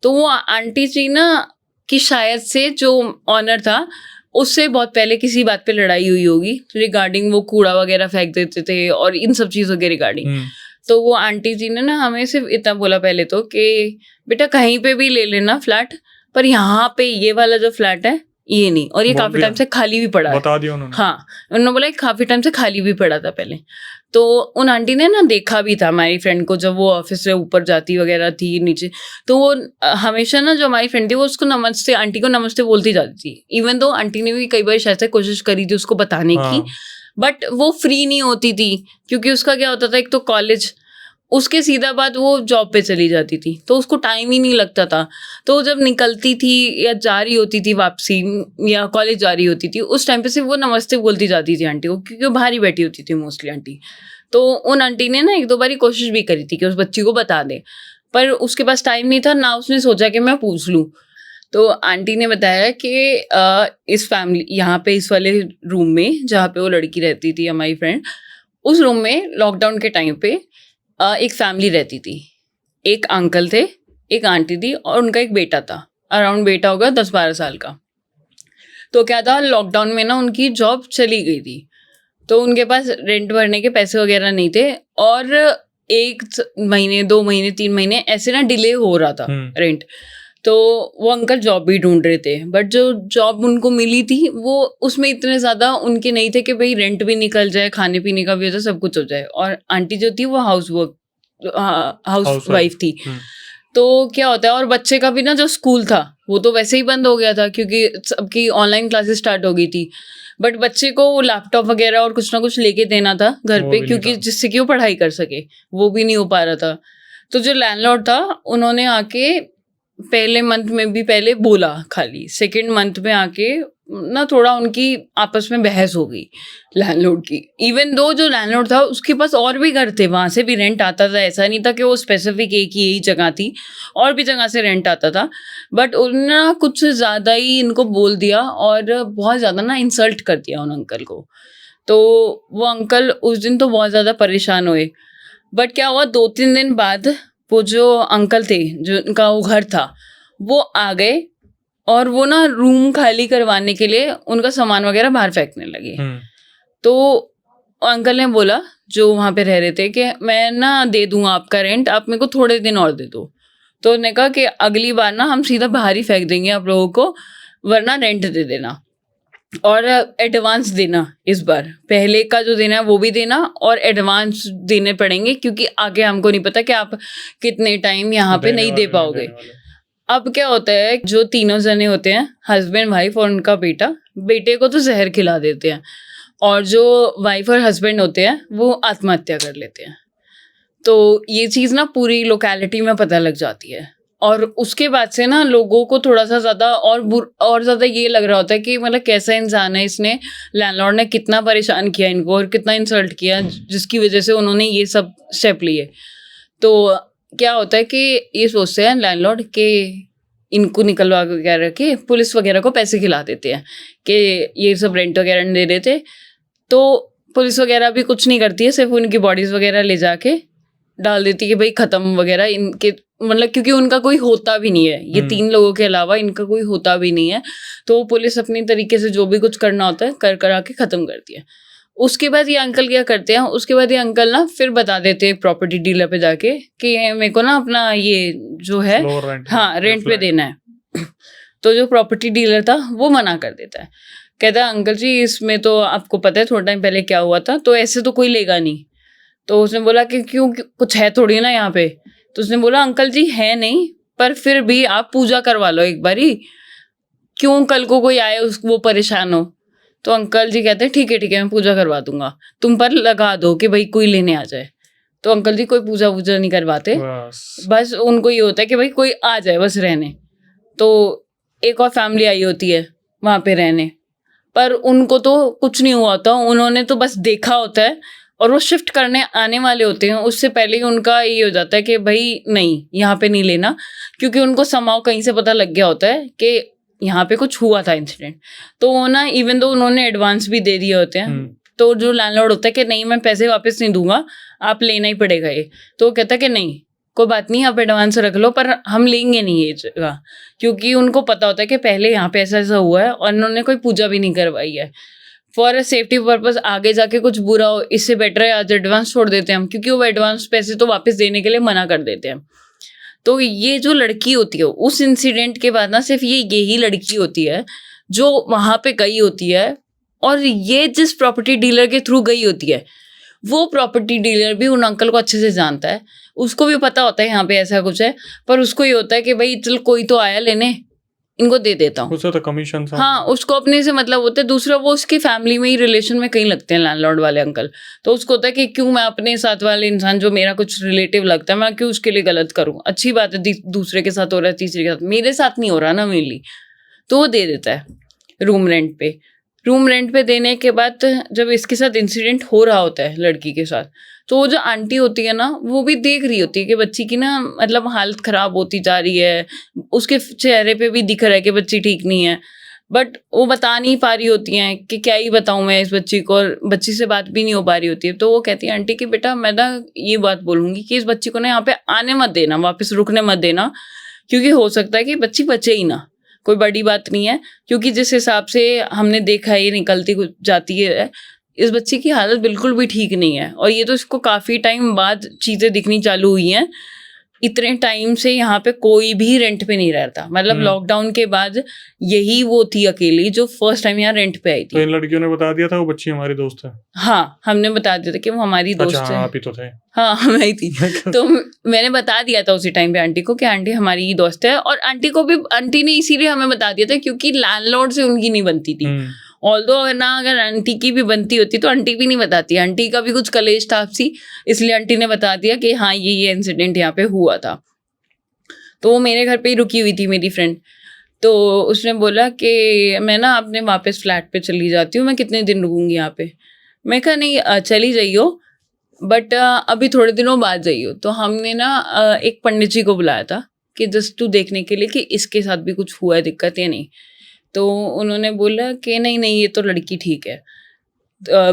तो वो आंटी जी ना कि शायद से जो ऑनर था उससे बहुत पहले किसी बात पे लड़ाई हुई होगी रिगार्डिंग वो कूड़ा वगैरह फेंक देते थे और इन सब चीज़ों के रिगार्डिंग। तो वो आंटी जी ने ना हमें सिर्फ इतना बोला पहले तो कि बेटा कहीं पे भी ले लेना फ्लैट, पर यहाँ पे ये वाला जो फ्लैट है ये नहीं, और ये काफ़ी टाइम से खाली भी पड़ा है। बता दिया उन्होंने। हाँ, उन्होंने बोला काफ़ी टाइम से खाली भी पड़ा था पहले। तो उन आंटी ने ना देखा भी था हमारी फ्रेंड को, जब वो ऑफिस से ऊपर जाती वगैरह थी नीचे, तो वो हमेशा ना जो हमारी फ्रेंड थी वो उसको नमस्ते, आंटी को नमस्ते बोलती जाती थी। इवन दो आंटी ने भी कई बार शायद से कोशिश करी थी उसको बताने की, बट वो फ्री नहीं होती थी, क्योंकि उसका क्या होता था, एक तो कॉलेज, उसके सीधा बाद वो जॉब पे चली जाती थी, तो उसको टाइम ही नहीं लगता था। तो जब निकलती थी या जा रही होती थी वापसी या कॉलेज जा रही होती थी, उस टाइम पे सिर्फ वो नमस्ते बोलती जाती थी आंटी को, क्योंकि वो बाहर ही बैठी होती थी मोस्टली आंटी। तो उन आंटी ने ना 1-2 बारी कोशिश भी करी थी कि उस बच्ची को बता दे, पर उसके पास टाइम नहीं था ना, उसने सोचा कि मैं पूछ लूँ। तो आंटी ने बताया कि इस फैमिली यहाँ पे इस वाले रूम में जहाँ पे वो लड़की रहती थी हमारी फ्रेंड, उस रूम में लॉकडाउन के टाइम पे एक फैमिली रहती थी। एक अंकल थे, एक आंटी थी और उनका एक बेटा था, अराउंड बेटा होगा 10-12 साल का। तो क्या था, लॉकडाउन में ना उनकी जॉब चली गई थी, तो उनके पास रेंट भरने के पैसे वगैरह नहीं थे, और 1 महीने 2 महीने 3 महीने ऐसे ना डिले हो रहा था रेंट। तो वो अंकल जॉब भी ढूंढ रहे थे, बट जो जॉब उनको मिली थी वो उसमें इतने ज़्यादा उनके नहीं थे कि भाई रेंट भी निकल जाए, खाने पीने का भी हो जाए, सब कुछ हो जाए। और आंटी जो थी वो हाउस वाइफ थी। तो क्या होता है, और बच्चे का भी ना जो स्कूल था वो तो वैसे ही बंद हो गया था क्योंकि सबकी ऑनलाइन क्लासेस स्टार्ट हो गई थी, बट बच्चे को लैपटॉप वगैरह और कुछ ना कुछ लेके देना था घर पे, क्योंकि जिससे कि वो पढ़ाई कर सके, वो भी नहीं हो पा रहा था। तो जो लैंडलॉर्ड था उन्होंने आके पहले मंथ में भी पहले बोला, खाली सेकंड मंथ में आके ना थोड़ा उनकी आपस में बहस हो गई लैंडलॉर्ड की। इवन दो जो लैंडलॉर्ड था उसके पास और भी घर थे, वहाँ से भी रेंट आता था, ऐसा नहीं था कि वो स्पेसिफिक एक ही यही जगह थी, और भी जगह से रेंट आता था। बट उन्होंने कुछ ज़्यादा ही इनको बोल दिया और बहुत ज़्यादा ना इंसल्ट कर दिया उन अंकल को। तो वो अंकल उस दिन तो बहुत ज़्यादा परेशान हुए। बट क्या हुआ, 2-3 दिन बाद वो जो अंकल थे, जो उनका वो घर था, वो आ गए और वो ना रूम खाली करवाने के लिए उनका सामान वगैरह बाहर फेंकने लगे। तो अंकल ने बोला जो वहाँ पे रह रहे थे कि मैं ना दे दूँगा आपका रेंट, आप मेरे को थोड़े दिन और दे दो। तो उन्होंने कहा कि अगली बार ना हम सीधा बाहर ही फेंक देंगे आप लोगों को, वरना रेंट दे देना। और एडवांस देना इस बार, पहले का जो देना है वो भी देना और एडवांस देने पड़ेंगे, क्योंकि आगे हमको नहीं पता कि आप कितने टाइम यहाँ पे नहीं दे पाओगे। अब क्या होता है, जो तीनों जने होते हैं, हस्बैंड वाइफ और उनका बेटा, बेटे को तो जहर खिला देते हैं और जो वाइफ और हस्बैंड होते हैं वो आत्महत्या कर लेते हैं। तो ये चीज़ ना पूरी लोकेलिटी में पता लग जाती है और उसके बाद से ना लोगों को थोड़ा सा ज़्यादा और ज़्यादा ये लग रहा होता है कि मतलब कैसा इंसान है, इसने, लैंडलॉर्ड ने कितना परेशान किया इनको और कितना इंसल्ट किया जिसकी वजह से उन्होंने ये सब स्टेप लिए। तो क्या होता है कि ये सोचते हैं लैंडलॉर्ड के इनको निकलवा वगैरह के पुलिस वगैरह को पैसे खिला देते हैं कि ये सब रेंट वगैरह नहीं दे रहे थे। तो पुलिस वगैरह भी कुछ नहीं करती है, सिर्फ उनकी बॉडीज़ वगैरह ले जाके डाल देती है कि भाई ख़त्म वगैरह, इनके मतलब क्योंकि उनका कोई होता भी नहीं है, ये 3 लोगों के अलावा इनका कोई होता भी नहीं है। तो पुलिस अपनी तरीके से जो भी कुछ करना होता है कर करा के ख़त्म करती है। उसके बाद ये अंकल क्या करते हैं, उसके बाद ये अंकल ना फिर बता देते हैं प्रॉपर्टी डीलर पे जाके कि मेरे को ना अपना ये जो है हाँ रेंट पे देना है। तो जो प्रॉपर्टी डीलर था वो मना कर देता है, कहता है अंकल जी इसमें तो आपको पता है थोड़ा टाइम पहले क्या हुआ था, तो ऐसे तो कोई लेगा नहीं। तो उसने बोला कि क्यों, कुछ है थोड़ी ना यहाँ पे। तो उसने बोला अंकल जी है नहीं, पर फिर भी आप पूजा करवा लो एक बारी, क्यों कल को कोई आए वो परेशान हो। तो अंकल जी कहते हैं ठीक है मैं पूजा करवा दूंगा, तुम पर लगा दो कि भाई कोई लेने आ जाए। तो अंकल जी कोई पूजा वूजा नहीं करवाते, बस उनको ये होता है कि भाई कोई आ जाए बस रहने। तो एक और फैमिली आई होती है वहाँ पे रहने, पर उनको तो कुछ नहीं हुआ होता, उन्होंने तो बस देखा होता है और वो शिफ्ट करने आने वाले होते हैं। उससे पहले ही उनका ये हो जाता है कि भाई नहीं यहाँ पे नहीं लेना, क्योंकि उनको समाव कहीं से पता लग गया होता है कि यहाँ पे कुछ हुआ था इंसिडेंट। तो वो ना इवन दो उन्होंने एडवांस भी दे दिए होते हैं, तो जो लैंडलॉर्ड होता है कि नहीं मैं पैसे वापस नहीं दूंगा, आप लेना ही पड़ेगा ये। तो वो कहता है कि नहीं कोई बात नहीं, आप एडवांस रख लो पर हम लेंगे नहीं ये जगह, क्योंकि उनको पता होता है कि पहले यहाँ पे ऐसा ऐसा हुआ है और उन्होंने कोई पूजा भी नहीं करवाई है। फॉर अ सेफ्टी पर्पज आगे जाके कुछ बुरा हो, इससे बेटर है आज एडवांस छोड़ देते हैं हम, क्योंकि वो एडवांस पैसे तो वापस देने के लिए मना कर देते हैं। तो ये जो लड़की होती है उस इंसिडेंट के बाद ना सिर्फ यही लड़की होती है जो वहाँ पे गई होती है, और ये जिस प्रॉपर्टी डीलर के थ्रू गई होती है वो प्रॉपर्टी डीलर भी उन अंकल को अच्छे से जानता है, उसको भी पता होता है यहाँ पे ऐसा कुछ है, पर उसको ये होता है कि भाई चल कोई तो आया लेने, इनको दे देता हूँ, उससे तो कमीशन हाँ उसको अपने से मतलब होता है। दूसरा वो उसकी फैमिली में ही रिलेशन में कहीं लगते हैं लैंडलॉर्ड वाले अंकल, तो उसको होता है कि क्यों मैं अपने साथ वाले इंसान जो मेरा कुछ रिलेटिव लगता है मैं क्यों उसके लिए गलत करूँ, अच्छी बात है दूसरे के साथ हो रहा है, तीसरे के साथ, मेरे साथ नहीं हो रहा ना मेनली। तो वो दे देता है रूम रेंट पे देने के बाद जब इसके साथ इंसिडेंट हो रहा होता है लड़की के साथ, तो वो जो आंटी होती है ना वो भी देख रही होती है कि बच्ची की ना मतलब हालत ख़राब होती जा रही है, उसके चेहरे पे भी दिख रहा है कि बच्ची ठीक नहीं है, बट वो बता नहीं पा रही होती हैं कि क्या ही बताऊँ मैं इस बच्ची को, और बच्ची से बात भी नहीं हो पा रही होती है। तो वो कहती है आंटी कि बेटा मैं ना ये बात बोलूँगी कि इस बच्ची को ना यहाँ पे आने मत देना, वापस रुकने मत देना, क्योंकि हो सकता है कि बच्ची बचे ही ना, कोई बड़ी बात नहीं है, क्योंकि जिस हिसाब से हमने देखा है ये निकलती जाती है, इस बच्ची की हालत बिल्कुल भी ठीक नहीं है, और ये तो इसको काफ़ी टाइम बाद चीज़ें दिखनी चालू हुई हैं। इतने टाइम से यहाँ पे कोई भी रेंट पे नहीं रहता, मतलब लॉकडाउन के बाद यही वो थी अकेली जो फर्स्ट टाइम यहाँ रेंट पे आई थी। तो इन लड़कियों ने बता दिया था वो बच्ची हमारी दोस्त है? हाँ हमने बता दिया था कि वो हमारी दोस्त है। आप ही तो थे? हाँ मैं ही थी। तो मैंने बता दिया था उसी टाइम पे आंटी को कि आंटी हमारी ही दोस्त है, और आंटी को भी आंटी ने इसीलिए हमें बता दिया था क्योंकि लैंडलॉर्ड से उनकी नहीं बनती थी। ऑल्दो अगर आंटी की भी बनती होती तो आंटी भी नहीं बताती, आंटी का भी कुछ कलेश था आपसी, इसलिए आंटी ने बता दिया कि हाँ ये इंसिडेंट यहाँ पे हुआ था। तो वो मेरे घर पे ही रुकी हुई थी मेरी फ्रेंड, तो उसने बोला कि मैं ना अपने वापस फ्लैट पे चली जाती हूँ, मैं कितने दिन रुकूंगी यहाँ पे। मैं कहा नहीं चली जाइयो, बट अभी थोड़े दिनों बाद जाइयो। तो हमने ना एक पंडित जी को बुलाया था कि जस्ट टू देखने के लिए कि इसके साथ भी कुछ हुआ है दिक्कत या नहीं। तो उन्होंने बोला कि नहीं ये तो लड़की ठीक है,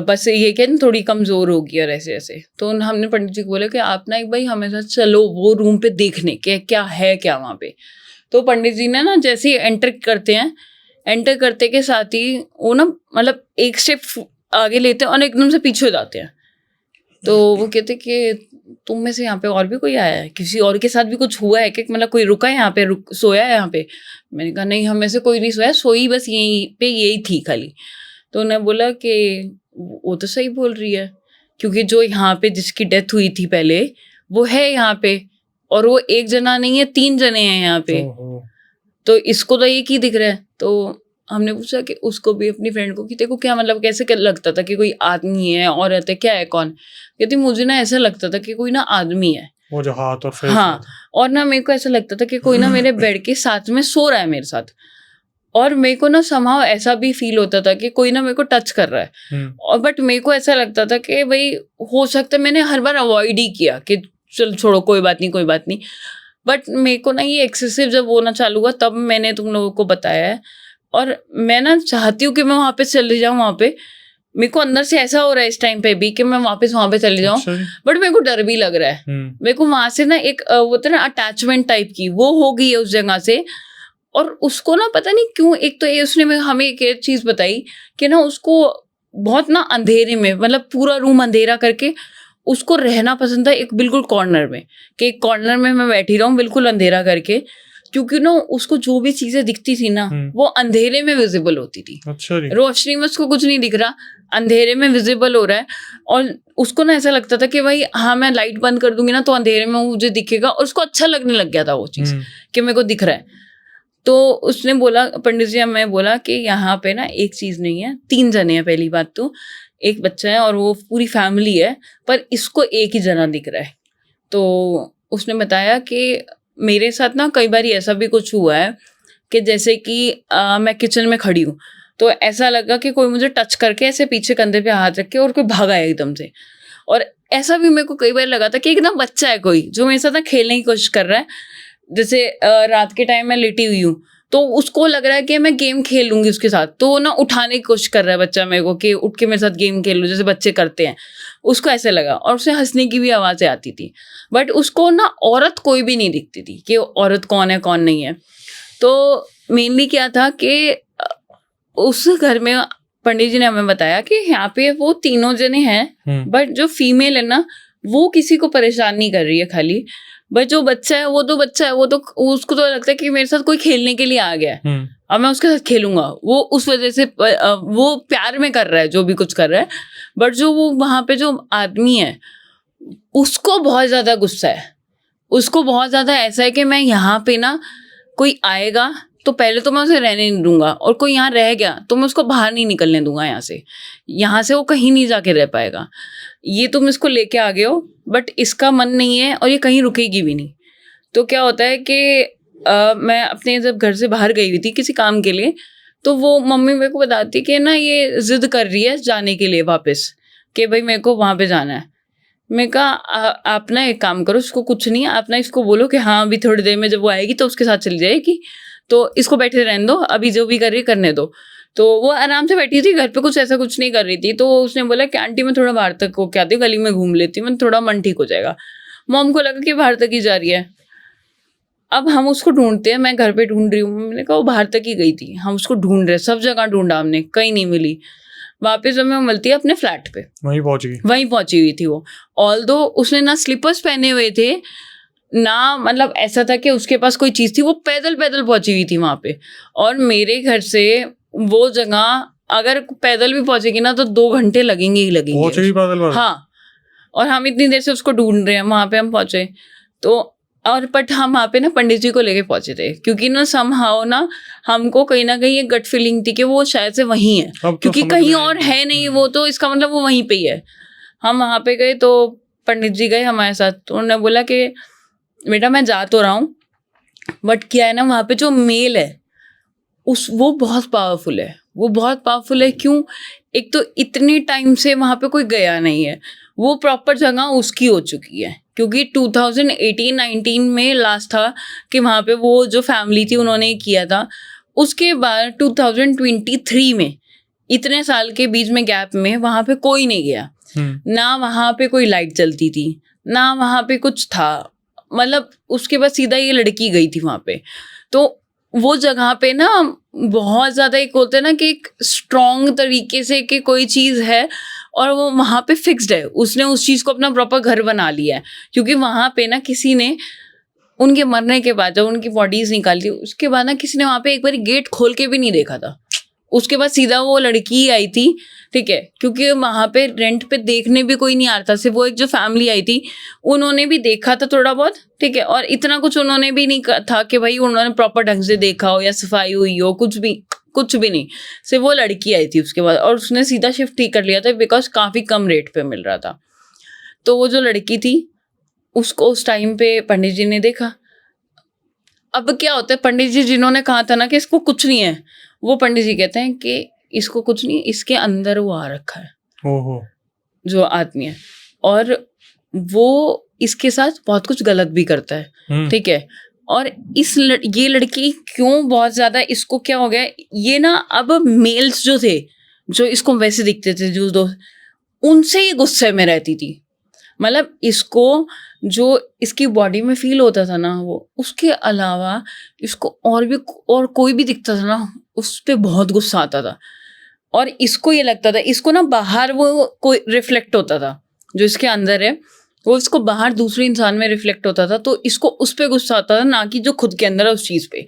बस ये क्या थोड़ी कमज़ोर होगी और ऐसे ऐसे। तो हमने पंडित जी को बोला कि आप ना एक भाई हमें साथ चलो वो रूम पे देखने के क्या है क्या वहाँ पे। तो पंडित जी ने ना जैसे ही एंटर करते हैं, एंटर करते के साथ ही वो ना मतलब एक स्टेप आगे लेते हैं और एकदम से पीछे हो जाते हैं तो वो कहते कि तुम में से यहाँ पे और भी कोई आया है, किसी और के साथ भी कुछ हुआ है कि मतलब कोई रुका है यहाँ पे, सोया है यहाँ पे? मैंने कहा नहीं, हम में से कोई नहीं सोया, सोई बस यहीं पे यही थी खाली। तो उन्होंने बोला कि वो तो सही बोल रही है, क्योंकि जो यहाँ पे जिसकी डेथ हुई थी पहले वो है यहाँ पे, और वो एक जना नहीं है, 3 जने हैं यहाँ पे, तो इसको तो एक ही दिख रहा है। तो हमने पूछा कि उसको भी, अपनी फ्रेंड को, कि देखो क्या मतलब कैसे क्या लगता था कि कोई आदमी है, औरत है, क्या है, कौन? कहती मुझे ना ऐसा लगता था कि कोई ना आदमी है, वो जो हाथ और फेस। हाँ, और ना मेरे को ऐसा लगता था कि कोई ना मेरे बेड के साथ में सो रहा है मेरे साथ, और मेरे को ना समहाउ ऐसा भी फील होता था कि कोई ना मेरे को टच कर रहा है। और बट मेरे को ऐसा लगता था कि भाई हो सकता है, मैंने हर बार अवॉइड ही किया कि चल छोड़ो, कोई बात नहीं, कोई बात नहीं। बट मेरे को ना ये एक्सेसिव जब होना चालू हुआ तब मैंने तुम लोगों को बताया है, और मैं ना चाहती हूँ कि मैं वहाँ पे चले जाऊँ। वहाँ पे मेरे को अंदर से ऐसा हो रहा है इस टाइम पे भी कि मैं वापस वहाँ पे चले जाऊँ, बट मेरे को डर भी लग रहा है। मेरे को वहाँ से ना एक वो तो ना अटैचमेंट टाइप की वो हो गई है उस जगह से। और उसको ना पता नहीं क्यों, एक तो ये उसने हमें एक चीज़ बताई कि ना उसको बहुत ना अंधेरे में, मतलब पूरा रूम अंधेरा करके उसको रहना पसंद था, एक बिल्कुल कॉर्नर में, कि एक कॉर्नर में मैं बैठी रहूँ बिल्कुल अंधेरा करके, क्योंकि ना उसको जो भी चीजें दिखती थी ना वो अंधेरे में विजिबल होती थी। अच्छा जी। रोशनी में उसको कुछ नहीं दिख रहा, अंधेरे में विजिबल हो रहा है। और उसको ना ऐसा लगता था कि भाई हाँ, मैं लाइट बंद कर दूंगी ना तो अंधेरे में मुझे दिखेगा, और उसको अच्छा लगने लग गया था वो चीज़ कि मेरे को दिख रहा है। तो उसने बोला, पंडित जी, मैं बोला कि यहाँ पे ना एक चीज़ नहीं है, 3 जने हैं। पहली बात तो एक बच्चा है और वो पूरी फैमिली है, पर इसको एक ही जना दिख रहा है। तो उसने बताया कि मेरे साथ ना कई बार ऐसा भी कुछ हुआ है कि जैसे कि मैं किचन में खड़ी हूँ तो ऐसा लगा कि कोई मुझे टच करके ऐसे पीछे कंधे पे हाथ रख के और कोई भागा है एकदम से। और ऐसा भी मेरे को कई बार लगा था कि एकदम बच्चा है कोई जो मेरे साथ ना खेलने की कोशिश कर रहा है। जैसे रात के टाइम मैं लेटी हुई हूँ तो उसको लग रहा है कि मैं गेम खेल लूंगी उसके साथ, तो ना उठाने की कोशिश कर रहा है बच्चा मेरे को कि उठ के मेरे साथ गेम खेल लो, जैसे बच्चे करते हैं। उसको ऐसे लगा और उसे हंसने की भी आवाज़ें आती थी, बट उसको ना औरत कोई भी नहीं दिखती थी कि औरत कौन है कौन नहीं है। तो मेनली क्या था कि उस घर में पंडित जी ने हमें बताया कि यहाँ पे वो तीनों जने हैं, बट जो फीमेल है ना वो किसी को परेशान नहीं कर रही है खाली, बट जो बच्चा है वो तो बच्चा है, वो तो उसको तो लगता है कि मेरे साथ कोई खेलने के लिए आ गया है, अब मैं उसके साथ खेलूंगा। वो उस वजह से वो प्यार में कर रहा है जो भी कुछ कर रहा है। बट जो वो वहाँ पे जो आदमी है उसको बहुत ज़्यादा गुस्सा है, उसको बहुत ज़्यादा ऐसा है कि मैं यहाँ पे ना कोई आएगा तो पहले तो मैं उसे रहने नहीं दूंगा, और कोई यहाँ रह गया तो मैं उसको बाहर नहीं निकलने दूंगा यहाँ से वो कहीं नहीं जाके रह पाएगा। ये तुम इसको लेके आ गए हो बट इसका मन नहीं है और ये कहीं रुकेगी भी नहीं। तो क्या होता है कि मैं अपने जब घर से बाहर गई हुई थी किसी काम के लिए, तो वो मम्मी मेरे को बताती कि ना ये जिद कर रही है जाने के लिए वापस, कि भाई मेरे को वहाँ पे जाना है। मैं कहा आप ना एक काम करो, उसको कुछ नहीं, आप ना इसको बोलो कि हाँ अभी थोड़ी देर में जब वो आएगी तो उसके साथ चली जाएगी, तो इसको बैठे रहने दो, अभी जो भी कर रही करने दो। तो वो आराम से बैठी थी घर पे, कुछ ऐसा कुछ नहीं कर रही थी। तो उसने बोला कि आंटी मैं थोड़ा बाहर तक होके आती हूँ, गली में घूम लेती हूँ, मैं थोड़ा मन ठीक हो जाएगा। मॉम को लगा कि बाहर तक ही जा रही है। अब हम उसको ढूंढते हैं, मैं घर पे ढूंढ रही हूँ, मैंने कहा वो बाहर तक ही गई थी, हम उसको ढूंढ रहे, सब जगह ढूंढा हमने, कहीं नहीं मिली। वापस जब मैं मिलती है अपने फ्लैट पे, वहीं पहुंची हुई थी वो। ऑल्दो उसने ना स्लीपर्स पहने हुए थे ना, मतलब ऐसा था कि उसके पास कोई चीज़ थी, वो पैदल पहुंची हुई थी वहाँ पे। और मेरे घर से वो जगह अगर पैदल भी पहुंचेगी ना तो 2 घंटे लगेंगे ही लगेंगे। हाँ, और हम इतनी देर से उसको ढूंढ रहे हैं, वहाँ पे हम पहुंचे तो, और बट हम वहाँ पे ना पंडित जी को लेके पहुंचे थे, क्योंकि ना समहाउ ना हमको कहीं ना कहीं एक गट फीलिंग थी कि वो शायद से वहीं है, क्योंकि कहीं और है नहीं वो, तो इसका मतलब वो वहीं पे ही है। हम वहाँ पे गए तो पंडित जी गए हमारे साथ, तो उन्होंने बोला कि बेटा मैं जा तो रहा हूँ, बट क्या है ना वहाँ पे जो मेल है वो बहुत पावरफुल है, वो बहुत पावरफुल है। क्यों? एक तो इतने टाइम से वहाँ पे कोई गया नहीं है, वो प्रॉपर जगह उसकी हो चुकी है, क्योंकि 2018-19 में लास्ट था कि वहाँ पे वो जो फैमिली थी उन्होंने किया था। उसके बाद 2023 में, इतने साल के बीच में गैप में वहाँ पे कोई नहीं गया, ना वहाँ पे कोई लाइट चलती थी, ना वहाँ पे कुछ था, मतलब उसके बाद सीधा ये लड़की गई थी वहाँ पे। तो वो जगह पे ना बहुत ज़्यादा एक होता है ना कि एक स्ट्रॉन्ग तरीके से कि कोई चीज़ है और वो वहाँ पे फिक्स्ड है, उसने उस चीज़ को अपना प्रॉपर घर बना लिया है, क्योंकि वहाँ पे ना किसी ने उनके मरने के बाद जब उनकी बॉडीज निकाली थी उसके बाद ना किसी ने वहाँ पे एक बार गेट खोल के भी नहीं देखा था। उसके बाद सीधा वो लड़की आई थी, ठीक है, क्योंकि वहाँ पे रेंट पे देखने भी कोई नहीं आ रहा था, सिर्फ वो एक जो फैमिली आई थी उन्होंने भी देखा था थोड़ा बहुत, ठीक है, और इतना कुछ उन्होंने भी नहीं था कि भाई उन्होंने प्रॉपर ढंग से देखा हो या सफाई हुई हो, कुछ भी नहीं, सिर्फ वो लड़की आई थी उसके बाद, और उसने सीधा शिफ्ट ही कर लिया था बिकॉज काफ़ी कम रेट पे मिल रहा था। तो वो जो लड़की थी उसको उस टाइम पे पंडित जी ने देखा। अब क्या होता है, पंडित जी जिन्होंने कहा था ना कि इसको कुछ नहीं है, वो पंडित जी कहते हैं कि इसको कुछ नहीं, इसके अंदर वो आ रखा है, ओहो, जो आदमी है, और वो इसके साथ बहुत कुछ गलत भी करता है, ठीक है। और ये लड़की क्यों बहुत ज्यादा, इसको क्या हो गया, ये ना अब मेल्स जो थे जो इसको वैसे दिखते थे जो दोस्त, उनसे ही गुस्से में रहती थी। मतलब इसको जो इसकी बॉडी में फील होता था ना वो, उसके अलावा इसको और कोई भी दिखता था ना उस पर बहुत गुस्सा आता था। और इसको ये लगता था, इसको ना बाहर वो कोई रिफ्लेक्ट होता था, जो इसके अंदर है वो इसको बाहर दूसरे इंसान में रिफ्लेक्ट होता था, तो इसको उस पर गुस्सा आता था, ना कि जो खुद के अंदर है उस चीज़ पे।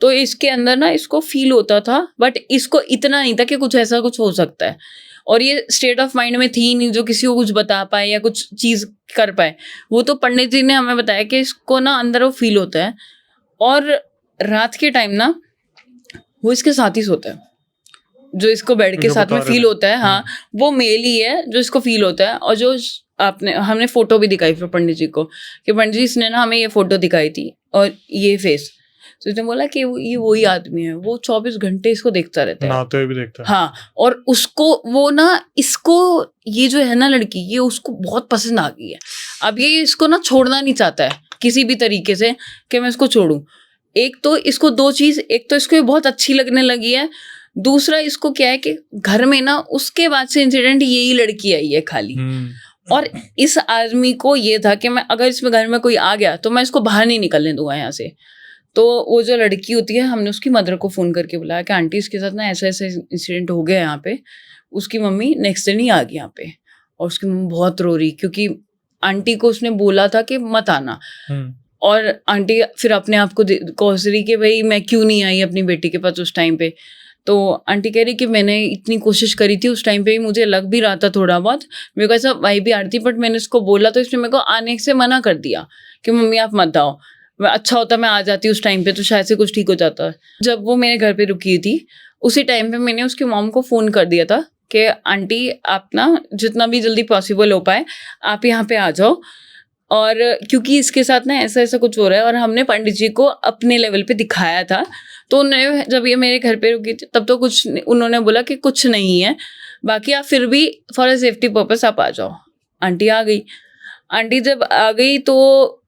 तो इसके अंदर ना इसको फील होता था, बट इसको इतना नहीं था कि कुछ ऐसा कुछ हो सकता है, और ये स्टेट ऑफ माइंड में थी नहीं जो किसी को कुछ बता पाए या कुछ चीज़ कर पाए। वो तो पंडित जी ने हमें बताया कि इसको ना अंदर वो फील होता है, और रात के टाइम ना वो इसके साथ ही सोता है, जो इसको बेड के साथ में फील होता है, हाँ, वो मेल ही है जो इसको फील होता है। और जो हमने फोटो भी दिखाई फिर पंडित जी को कि पंडित जी इसने ना हमें ये फोटो दिखाई थी और ये फेस, तो इसने बोला कि ये वही आदमी है, वो 24 घंटे इसको देखता रहता है, नहाते हुए भी देखता है। हाँ, और उसको वो ना इसको ये जो है ना लड़की, ये उसको बहुत पसंद आ गई है। अब ये इसको ना छोड़ना नहीं चाहता है किसी भी तरीके से कि मैं इसको छोड़ूं। एक तो इसको दो चीज़, एक तो इसको ये बहुत अच्छी लगने लगी है, दूसरा इसको क्या है कि घर में ना उसके बाद से इंसिडेंट यही लड़की आई है खाली। और इस आदमी को ये था कि मैं अगर इसमें घर में कोई आ गया तो मैं इसको बाहर नहीं निकलने दूंगा यहाँ से। तो वो जो लड़की होती है, हमने उसकी मदर को फ़ोन करके बुलाया कि आंटी इसके साथ ना ऐसा ऐसा इंसिडेंट हो गया यहाँ पे। उसकी मम्मी नेक्स्ट दिन ही आ गई यहाँ पे, और उसकी मम्मी बहुत रो रही, क्योंकि आंटी को उसने बोला था कि मत आना, और आंटी फिर अपने आप को कोस रही कि भाई मैं क्यों नहीं आई अपनी बेटी के पास उस टाइम पे। तो आंटी कह रही कि मैंने इतनी कोशिश करी थी उस टाइम पे, मुझे लग भी रहा था थोड़ा बहुत, मेरे को ऐसा वाई भी आ रही थी, बट मैंने इसको बोला तो इसने मेरे को आने से मना कर दिया कि मम्मी आप मत आओ। अच्छा होता मैं आ जाती उस टाइम पे तो शायद से कुछ ठीक हो जाता। जब वो मेरे घर पे रुकी थी उसी टाइम पे मैंने उसकी मॉम को फ़ोन कर दिया था कि आंटी आप ना जितना भी जल्दी पॉसिबल हो पाए आप यहाँ पे आ जाओ, और क्योंकि इसके साथ ना ऐसा ऐसा कुछ हो रहा है। और हमने पंडित जी को अपने लेवल पे दिखाया था, तो उन्होंने जब ये मेरे घर पे रुकी थी तब तो कुछ उन्होंने बोला कि कुछ नहीं है, बाकी आप फिर भी फॉर अ सेफ्टी पर्पस आप आ जाओ। आंटी आ गई। आंटी जब आ गई तो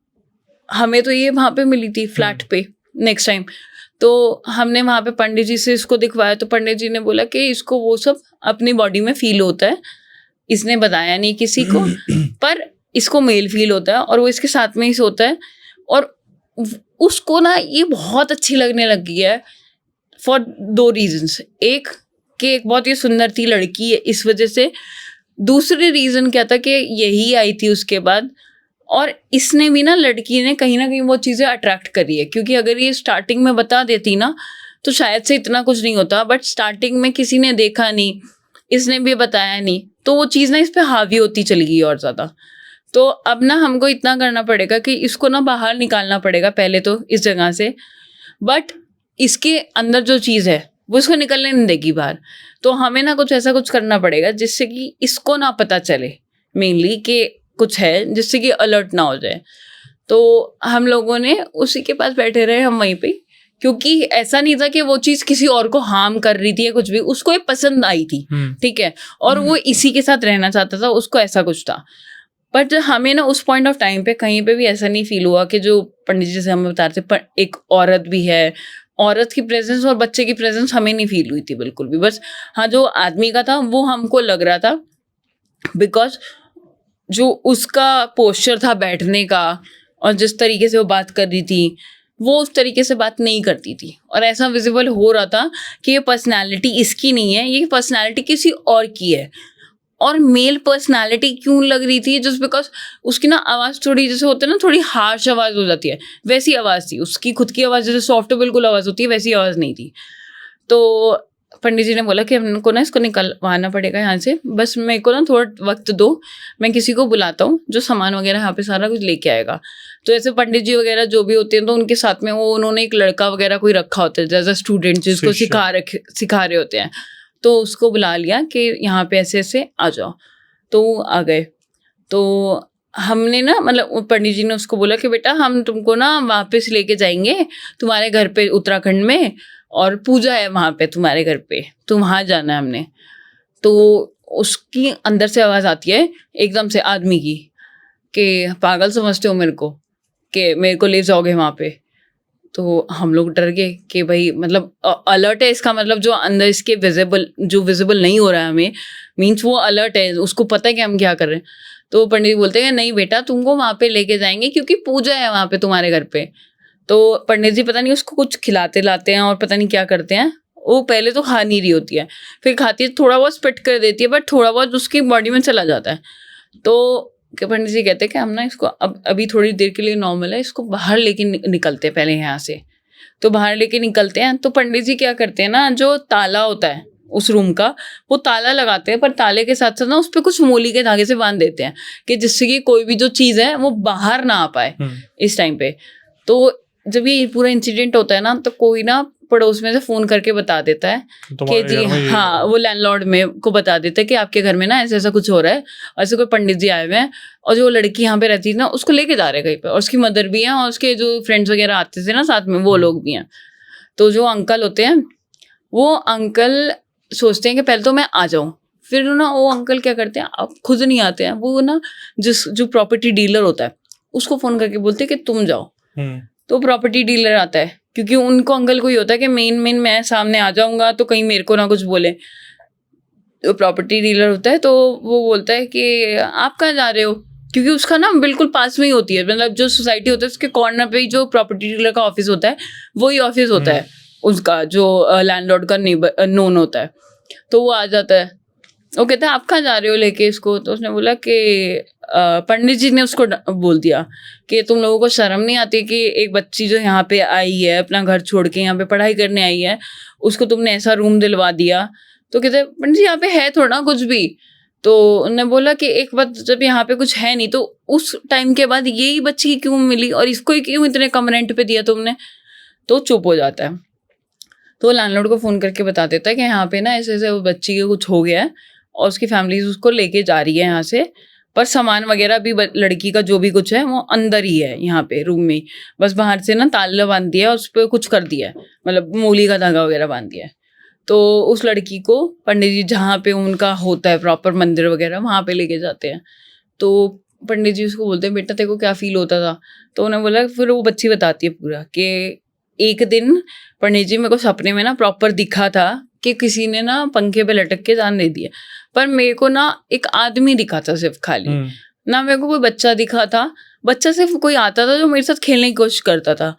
हमें तो ये वहाँ पे मिली थी फ्लैट पे नेक्स्ट टाइम, तो हमने वहाँ पे पंडित जी से इसको दिखवाया, तो पंडित जी ने बोला कि इसको वो सब अपनी बॉडी में फील होता है, इसने बताया नहीं किसी को, पर इसको मेल फील होता है और वो इसके साथ में ही सोता है। और उसको ना ये बहुत अच्छी लगने लगी है फॉर 2 रीजन्स। एक कि एक बहुत ही सुंदर थी लड़की है इस वजह से, दूसरी रीज़न क्या था कि यही आई थी उसके बाद, और इसने भी ना लड़की ने कहीं ना कहीं वो चीज़ें अट्रैक्ट करी है, क्योंकि अगर ये स्टार्टिंग में बता देती ना तो शायद से इतना कुछ नहीं होता, बट स्टार्टिंग में किसी ने देखा नहीं, इसने भी बताया नहीं, तो वो चीज़ ना इस पर हावी होती चली गई और ज़्यादा। तो अब ना हमको इतना करना पड़ेगा कि इसको ना बाहर निकालना पड़ेगा पहले तो इस जगह से, बट इसके अंदर जो चीज़ है वो इसको निकलने नहीं देगी बाहर। तो हमें ना कुछ ऐसा कुछ करना पड़ेगा जिससे कि इसको ना पता चले मेनली कि कुछ है, जिससे कि अलर्ट ना हो जाए। तो हम लोगों ने उसी के पास बैठे रहे हम वहीं पे, क्योंकि ऐसा नहीं था कि वो चीज़ किसी और को हार्म कर रही थी या कुछ भी, उसको ये पसंद आई थी, ठीक है, और वो इसी के साथ रहना चाहता था, उसको ऐसा कुछ था। बट हमें ना उस पॉइंट ऑफ टाइम पे कहीं पे भी ऐसा नहीं फील हुआ कि जो पंडित जी से हमें बता रहे थे पर एक औरत भी है, औरत की प्रेजेंस और बच्चे की प्रेजेंस हमें नहीं फील हुई थी बिल्कुल भी। बस हाँ, जो आदमी का था वो हमको लग रहा था, बिकॉज जो उसका पोस्चर था बैठने का और जिस तरीके से वो बात कर रही थी वो उस तरीके से बात नहीं करती थी, और ऐसा विजिबल हो रहा था कि ये पर्सनालिटी इसकी नहीं है, ये पर्सनालिटी किसी और की है। और मेल पर्सनालिटी क्यों लग रही थी, जस्ट बिकॉज उसकी ना आवाज़ थोड़ी जैसे होता है ना, थोड़ी हार्श आवाज़ हो जाती है, वैसी आवाज़ थी उसकी। खुद की आवाज़ जैसे सॉफ्ट बिल्कुल आवाज़ होती है, वैसी आवाज़ नहीं थी। तो पंडित जी ने बोला कि हमको ना इसको निकलवाना पड़ेगा यहाँ से, बस मेरे को ना थोड़ा वक्त दो, मैं किसी को बुलाता हूँ जो सामान वगैरह यहाँ पे सारा कुछ लेके आएगा। तो ऐसे पंडित जी वगैरह जो भी होते हैं, तो उनके साथ में वो उन्होंने एक लड़का वगैरह कोई रखा होता है एज अ स्टूडेंट, जिसको सिखा रहे होते हैं। तो उसको बुला लिया कि यहाँ पे ऐसे ऐसे आ जाओ। तो आ गए। तो हमने ना मतलब पंडित जी ने उसको बोला कि बेटा हम तुमको ना वापस लेके जाएंगे तुम्हारे घर पे उत्तराखंड में, और पूजा है वहाँ पे तुम्हारे घर पे, तो वहाँ जाना है हमने। तो उसकी अंदर से आवाज़ आती है एकदम से आदमी की कि पागल समझते हो मेरे को, कि मेरे को ले जाओगे वहाँ पे। तो हम लोग डर गए कि भाई मतलब अलर्ट है, इसका मतलब जो अंदर इसके विजिबल नहीं हो रहा है हमें, मीन्स वो अलर्ट है, उसको पता है कि हम क्या कर रहे हैं। तो पंडित जी बोलते हैं नहीं बेटा तुमको वहाँ पे लेके जाएंगे क्योंकि पूजा है वहाँ पे तुम्हारे घर पे। तो पंडित जी पता नहीं उसको कुछ खिलाते लाते हैं और पता नहीं क्या करते हैं। वो पहले तो खा नहीं रही होती है, फिर खाती है, थोड़ा बहुत स्पिट कर देती है, बट थोड़ा बहुत उसकी बॉडी में चला जाता है। तो पंडित जी कहते हैं कि हम ना इसको अभी थोड़ी देर के लिए नॉर्मल है, इसको बाहर लेके निकलते हैं पहले यहाँ से। तो बाहर लेके निकलते हैं, तो पंडित जी क्या करते हैं ना, जो ताला होता है उस रूम का, वो ताला लगाते हैं, पर ताले के साथ साथ ना उस पर कुछ मोली के धागे से बांध देते हैं कि जिससे कि कोई भी जो चीज़ है वो बाहर ना आ पाए इस टाइम पे। तो जब ये पूरा इंसिडेंट होता है ना, तो कोई ना पड़ोस में से फ़ोन करके बता देता है कि जी हाँ, वो लैंडलॉर्ड में को बता देता है कि आपके घर में ना ऐसा ऐसा कुछ हो रहा है, ऐसे कोई पंडित जी आए हुए हैं, और जो लड़की यहाँ पे रहती है ना उसको लेके जा रहे हैं कहीं पे, और उसकी मदर भी है, और उसके जो फ्रेंड्स वगैरह आते थे ना साथ में, वो लोग भी हैं। तो जो अंकल होते हैं, वो अंकल सोचते हैं कि पहले तो मैं आ जाऊँ, फिर ना वो अंकल क्या करते हैं, अब खुद नहीं आते हैं, वो ना जो प्रॉपर्टी डीलर होता है उसको फ़ोन करके बोलते हैं कि तुम जाओ। तो प्रॉपर्टी डीलर आता है, क्योंकि उनको अंकल को ही होता है कि मेन मैं सामने आ जाऊंगा तो कहीं मेरे को ना कुछ बोले। तो प्रॉपर्टी डीलर होता है, तो वो बोलता है कि आप कहाँ जा रहे हो, क्योंकि उसका ना बिल्कुल पास में ही होती है, मतलब जो सोसाइटी होता है उसके कॉर्नर पे ही जो प्रॉपर्टी डीलर का ऑफिस होता है वही ऑफिस होता है उसका, जो लैंडलॉर्ड का नोन होता है। तो वो आ जाता है, वो कहता है आप कहाँ जा रहे हो लेके इसको। तो उसने बोला कि पंडित जी ने उसको बोल दिया कि तुम लोगों को शर्म नहीं आती कि एक बच्ची जो यहाँ पे आई है, अपना घर छोड़ के यहाँ पे पढ़ाई करने आई है, उसको तुमने ऐसा रूम दिलवा दिया। तो कहते हैं पंडित जी यहाँ पे है थोड़ा कुछ भी। तो उन्होंने बोला कि एक बात, जब यहाँ पे कुछ है नहीं तो उस टाइम के बाद यही बच्ची क्यों मिली और इसको ही क्यों इतने कम रेंट पे दिया तुमने। तो चुप हो जाता है। तो लैंडलॉर्ड को फ़ोन करके बता देता है कि यहाँ पे ना ऐसे ऐसे वो बच्ची के कुछ हो गया है और उसकी फैमिली उसको लेके जा रही है यहाँ से, पर सामान वगैरह भी लड़की का जो भी कुछ है वो अंदर ही है यहाँ पे रूम में, बस बाहर से ना ताला बांध दिया है, उस पर कुछ कर दिया है, मतलब मूली का धागा वगैरह बांध दिया है। तो उस लड़की को पंडित जी जहाँ पे उनका होता है प्रॉपर मंदिर वगैरह, वहाँ पे लेके जाते हैं। तो पंडित जी उसको बोलते हैं बेटा तेरे को क्या फील होता था। तो उन्होंने बोला, फिर वो बच्ची बताती है पूरा कि एक दिन पंडित जी मेरे को सपने में ना प्रॉपर दिखा था कि किसी ने ना पंखे पे लटक के जान दे दिया, पर मेरे को ना एक आदमी दिखा था सिर्फ खाली, ना मेरे को कोई बच्चा दिखा था। बच्चा सिर्फ कोई आता था जो मेरे साथ खेलने की कोशिश करता था,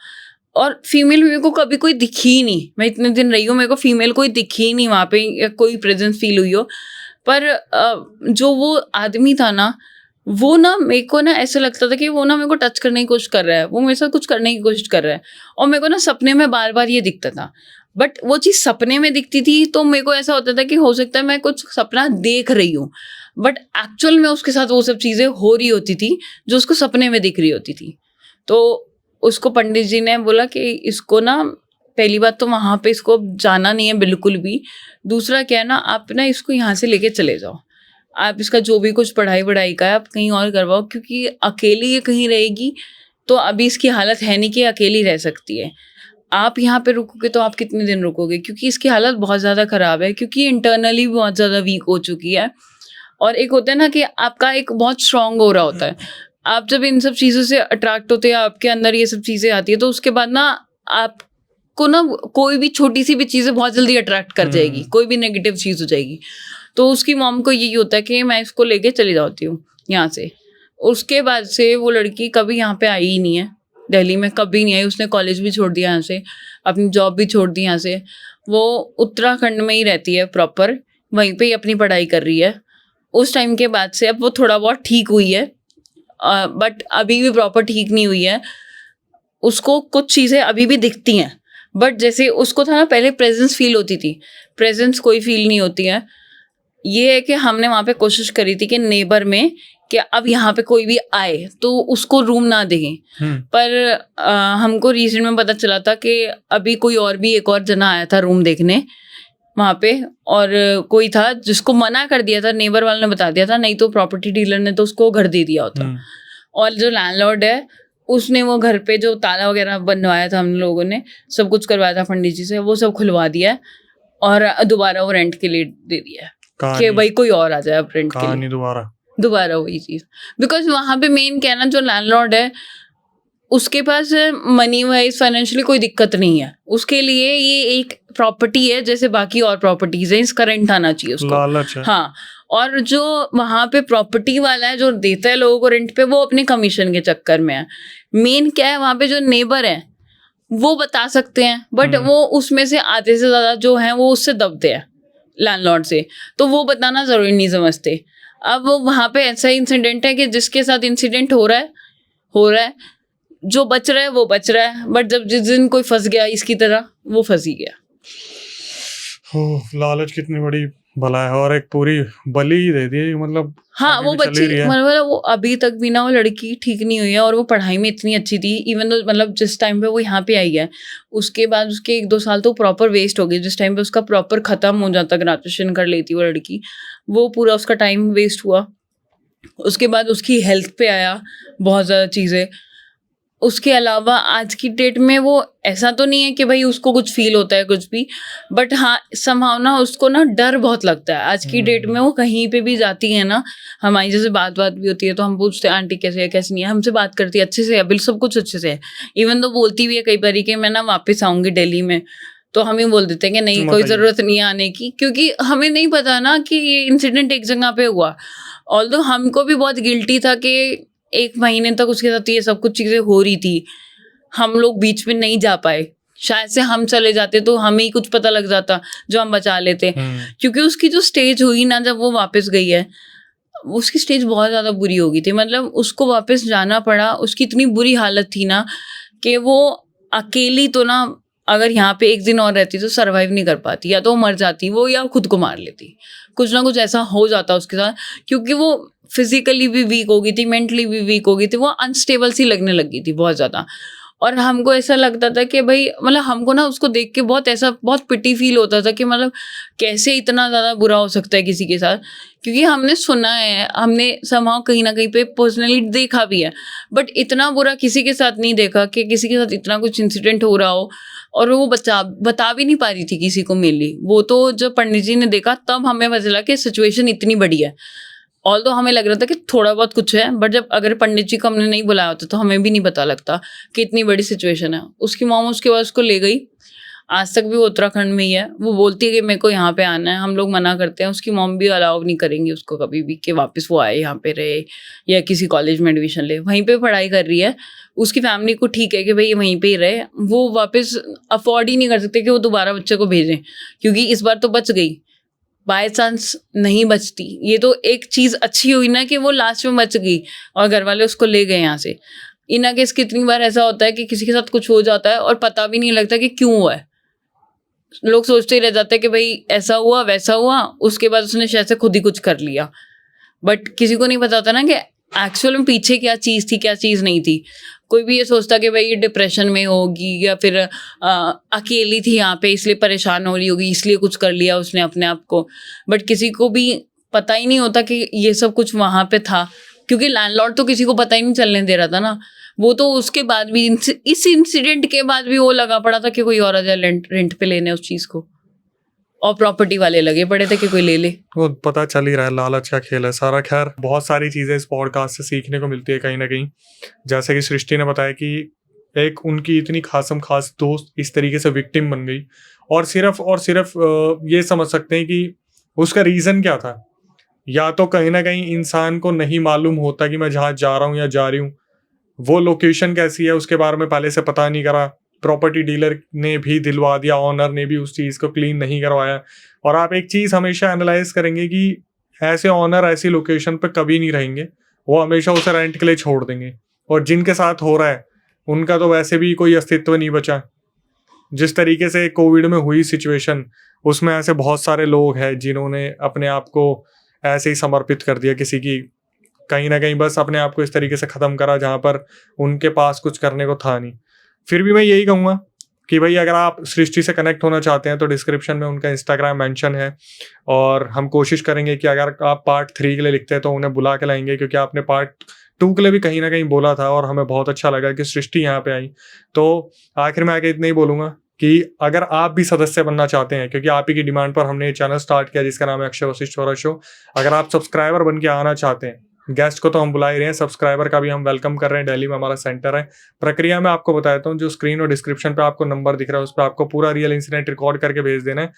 और फीमेल मेरे को कभी कोई दिखी ही नहीं। मैं इतने दिन रही हूँ, मेरे को फीमेल कोई दिखी ही नहीं वहाँ पे, या कोई प्रेजेंस फील हुई हो। पर जो वो आदमी था ना, वो ना मेरे को ना ऐसा लगता था कि वो ना मेरे को टच करने की कोशिश कर रहा है, वो मेरे साथ कुछ करने की कोशिश कर रहा है, और मेरे को ना सपने में बार बार ये दिखता था। बट वो चीज़ सपने में दिखती थी तो मेरे को ऐसा होता था कि हो सकता है मैं कुछ सपना देख रही हूँ, बट एक्चुअल में उसके साथ वो सब चीज़ें हो रही होती थी जो उसको सपने में दिख रही होती थी। तो उसको पंडित जी ने बोला कि इसको ना, पहली बात तो वहाँ पे इसको जाना नहीं है बिल्कुल भी। दूसरा क्या है ना, आप ना इसको यहाँ से लेके चले जाओ, आप इसका जो भी कुछ पढ़ाई का है आप कहीं और करवाओ, क्योंकि अकेली ये कहीं रहेगी तो अभी इसकी हालत है नहीं कि अकेली रह सकती है। आप यहाँ पे रुकोगे तो आप कितने दिन रुकोगे, क्योंकि इसकी हालत बहुत ज़्यादा ख़राब है, क्योंकि इंटरनली बहुत ज़्यादा वीक हो चुकी है। और एक होता है ना कि आपका एक बहुत स्ट्रॉन्ग हो रहा होता है, आप जब इन सब चीज़ों से अट्रैक्ट होते हैं, आपके अंदर ये सब चीज़ें आती है, तो उसके बाद ना आपको ना कोई भी छोटी सी भी चीज़ें बहुत जल्दी अट्रैक्ट कर जाएगी, कोई भी नेगेटिव चीज़ हो जाएगी। तो उसकी मॉम को यही होता है कि मैं इसको लेके चली जाती हूँ यहाँ से। उसके बाद से वो लड़की कभी यहाँ पे आई ही नहीं है, दिल्ली में कभी नहीं आई। उसने कॉलेज भी छोड़ दिया यहाँ से, अपनी जॉब भी छोड़ दी यहाँ से। वो उत्तराखंड में ही रहती है प्रॉपर, वहीं पे ही अपनी पढ़ाई कर रही है। उस टाइम के बाद से अब वो थोड़ा बहुत ठीक हुई है, बट अभी भी प्रॉपर ठीक नहीं हुई है। उसको कुछ चीज़ें अभी भी दिखती हैं, बट जैसे उसको था ना पहले प्रेजेंस फील होती थी, प्रेजेंस कोई फील नहीं होती है। ये है कि हमने वहाँ पे कोशिश करी थी कि नेबर में कि अब यहाँ पे कोई भी आए तो उसको रूम ना दें, पर हमको रीसेंट में पता चला था कि अभी कोई और भी एक और जना आया था रूम देखने वहाँ पे, और कोई था जिसको मना कर दिया था, नेबर वाले ने बता दिया था, नहीं तो प्रॉपर्टी डीलर ने तो उसको घर दे दिया होता। और जो लैंडलॉर्ड है उसने वो घर पे जो ताला वगैरह बनवाया था, हम लोगों ने सब कुछ करवाया था पंडित जी से, वो सब खुलवा दिया है और दोबारा वो रेंट के लिए दे दिया है कि भाई कोई और आ जाए अब रेंट के लिए। दोबारा वही चीज़, बिकॉज वहाँ पे मेन क्या है ना, जो लैंडलॉर्ड है उसके पास मनी वाइज फाइनेंशियली कोई दिक्कत नहीं है, उसके लिए ये एक प्रॉपर्टी है जैसे बाकी और प्रॉपर्टीज है, इसका रेंट आना चाहिए उसको, लालच है। हाँ, और जो वहाँ पे प्रॉपर्टी वाला है जो देता है लोगों को रेंट पे, वो अपने कमीशन के चक्कर में है। मेन क्या है, वहाँ पे जो नेबर है वो बता सकते हैं, बट वो उसमें से आधे से ज़्यादा जो है वो उससे दबते हैं लैंडलॉर्ड से, तो वो बताना ज़रूरी नहीं समझते। अब वहाँ पे ऐसा इंसिडेंट है कि जिसके साथ इंसिडेंट हो रहा है, जो बच रहा है वो बच रहा है, बट जब जिस दिन कोई फंस गया इसकी तरह, वो फंस ही गया। लालच कितनी बड़ी भला है, और एक पूरी बलि ही दे दी, मतलब हाँ वो बच्ची, मतलब वो अभी तक भी ना वो लड़की ठीक नहीं हुई है, और वो पढ़ाई में इतनी अच्छी थी, इवन तो मतलब जिस टाइम पे वो यहाँ पे आई है उसके बाद उसके 1-2 साल तो प्रॉपर वेस्ट हो गए। जिस टाइम पे उसका प्रॉपर खत्म हो जाता, ग्रेजुएशन कर लेती वो लड़की, वो पूरा उसका टाइम वेस्ट हुआ। उसके बाद उसकी हेल्थ पे आया बहुत ज़्यादा चीज़ें। उसके अलावा आज की डेट में वो ऐसा तो नहीं है कि भाई उसको कुछ फील होता है कुछ भी, बट हाँ समहाउ ना उसको ना डर बहुत लगता है आज की डेट में। वो कहीं पे भी जाती है ना, हमारी जैसे बात भी होती है तो हम पूछते हैं आंटी कैसे है कैसे नहीं है, हमसे बात करती है अच्छे से है, बिल्कुल सब कुछ अच्छे से है। इवन तो बोलती भी है कई बार कि मैं ना वापस आऊँगी दिल्ली में, तो हम ही बोल देते हैं कि नहीं कोई ज़रूरत नहीं है आने की, क्योंकि हमें नहीं पता ना कि ये इंसिडेंट एक जगह पे हुआ। ऑल्दो हमको भी बहुत गिल्टी था कि 1 महीने तक उसके साथ ये सब कुछ चीज़ें हो रही थी, हम लोग बीच में नहीं जा पाए। शायद से हम चले जाते तो हमें ही कुछ पता लग जाता जो हम बचा लेते। क्योंकि उसकी जो स्टेज हुई ना जब वो वापस गई है, उसकी स्टेज बहुत ज़्यादा बुरी हो गई थी। मतलब उसको वापस जाना पड़ा, उसकी इतनी बुरी हालत थी ना कि वो अकेली तो ना अगर यहाँ पे 1 दिन और रहती तो सर्वाइव नहीं कर पाती, या तो वो मर जाती वो या खुद को मार लेती, कुछ ना कुछ ऐसा हो जाता उसके साथ। क्योंकि वो फिजिकली भी वीक हो गई थी, मेंटली भी वीक हो गई थी, वो अनस्टेबल सी लगने लग गई थी बहुत ज़्यादा। और हमको ऐसा लगता था कि भाई मतलब हमको ना उसको देख के बहुत पिटी फील होता था कि मतलब कैसे इतना ज़्यादा बुरा हो सकता है किसी के साथ। क्योंकि हमने सुना है, हमने somehow कहीं ना कहीं पे पर्सनली देखा भी है, बट इतना बुरा किसी के साथ नहीं देखा कि किसी के साथ इतना कुछ इंसिडेंट हो रहा हो और वो बता भी नहीं पा रही थी किसी को मिली। वो तो जब पंडित जी ने देखा तब हमें पता चला कि सिचुएशन इतनी बड़ी है। ऑल्दो हमें लग रहा था कि थोड़ा बहुत कुछ है, बट जब अगर पंडित जी को हमने नहीं बुलाया होता तो हमें भी नहीं पता लगता कि इतनी बड़ी सिचुएशन है। उसकी मॉम उसके बाद उसको ले गई, आज तक भी वो उत्तराखंड में ही है। वो बोलती है कि मेरे को यहाँ पे आना है, हम लोग मना करते हैं, उसकी मॉम भी अलाउ नहीं करेंगी उसको कभी भी कि वापस वो आए यहाँ पे रहे या किसी कॉलेज में एडमिशन ले। वहीं पे पढ़ाई कर रही है, उसकी फैमिली को ठीक है कि भाई ये वहीं पे ही रहे, वो वापस अफोर्ड ही नहीं कर सकते कि वो दोबारा बच्चे को भेजें, क्योंकि इस बार तो बच गई, बाय चांस नहीं बचती। ये तो एक चीज़ अच्छी हुई ना कि वो लास्ट में बच गई और घर वाले उसको ले गए यहाँ से। इन केस कितनी बार ऐसा होता है कि किसी के साथ कुछ हो जाता है और पता भी नहीं लगता कि क्यों हुआ है, लोग सोचते ही रह जाते हैं कि भाई ऐसा हुआ वैसा हुआ, उसके बाद उसने शायद से खुद ही कुछ कर लिया, बट किसी को नहीं पता होता ना कि एक्चुअल में पीछे क्या चीज़ थी क्या चीज़ नहीं थी। कोई भी ये सोचता कि भाई ये डिप्रेशन में होगी या फिर अकेली थी यहाँ पे इसलिए परेशान हो रही होगी इसलिए कुछ कर लिया उसने अपने आप को, बट किसी को भी पता ही नहीं होता कि ये सब कुछ वहाँ पे था, क्योंकि लैंडलॉर्ड तो किसी को पता ही नहीं चलने दे रहा था ना। वो तो उसके बाद भी इस इंसिडेंट के बाद भी वो लगा पड़ा था कि कोई और आ जाए रेंट पे लेने उस चीज़ को, और प्रॉपर्टी वाले लगे पड़े थे कि कोई ले ले। वो पता चल ही रहा है लालच का खेल है सारा। खैर बहुत सारी चीज़ें इस पॉडकास्ट से सीखने को मिलती है कहीं ना कहीं। जैसे कि सृष्टि ने बताया कि एक उनकी इतनी खासम खास दोस्त इस तरीके से विक्टिम बन गई, और सिर्फ ये समझ सकते हैं कि उसका रीज़न क्या था। या तो कहीं ना कहीं इंसान को नहीं मालूम होता कि मैं जहाँ जा रहा हूँ या जा रही हूँ वो लोकेशन कैसी है उसके बारे में पहले से पता नहीं करा, प्रॉपर्टी डीलर ने भी दिलवा दिया, ऑनर ने भी उस चीज़ को क्लीन नहीं करवाया। और आप एक चीज़ हमेशा एनालाइज करेंगे कि ऐसे ऑनर ऐसी लोकेशन पे कभी नहीं रहेंगे, वो हमेशा उसे रेंट के लिए छोड़ देंगे। और जिनके साथ हो रहा है उनका तो वैसे भी कोई अस्तित्व नहीं बचा। जिस तरीके से कोविड में हुई सिचुएशन, उसमें ऐसे बहुत सारे लोग हैं जिन्होंने अपने आप को ऐसे ही समर्पित कर दिया किसी की, कहीं ना कहीं बस अपने आप को इस तरीके से ख़त्म करा जहाँ पर उनके पास कुछ करने को था नहीं। फिर भी मैं यही कहूँगा कि भाई अगर आप सृष्टि से कनेक्ट होना चाहते हैं तो डिस्क्रिप्शन में उनका इंस्टाग्राम मेंशन है, और हम कोशिश करेंगे कि अगर आप पार्ट 3 के लिए लिखते हैं तो उन्हें बुला के लाएंगे, क्योंकि आपने पार्ट 2 के लिए भी कहीं ना कहीं बोला था और हमें बहुत अच्छा लगा कि सृष्टि यहाँ पे आई। तो आखिर में आके इतना ही बोलूँगा कि अगर आप भी सदस्य बनना चाहते हैं, क्योंकि आप ही की डिमांड पर हमने ये चैनल स्टार्ट किया जिसका नाम है अक्षय वशिष्ठ छोरा शो, अगर आप सब्सक्राइबर बन के आना चाहते हैं, गेस्ट को तो हम बुला ही रहे हैं, सब्सक्राइबर का भी हम वेलकम कर रहे हैं। दिल्ली में हमारा सेंटर है। प्रक्रिया में आपको बता देता हूँ, जो स्क्रीन और डिस्क्रिप्शन पे आपको नंबर दिख रहा है उस पर आपको पूरा रियल इंसिडेंट रिकॉर्ड करके भेज देना है।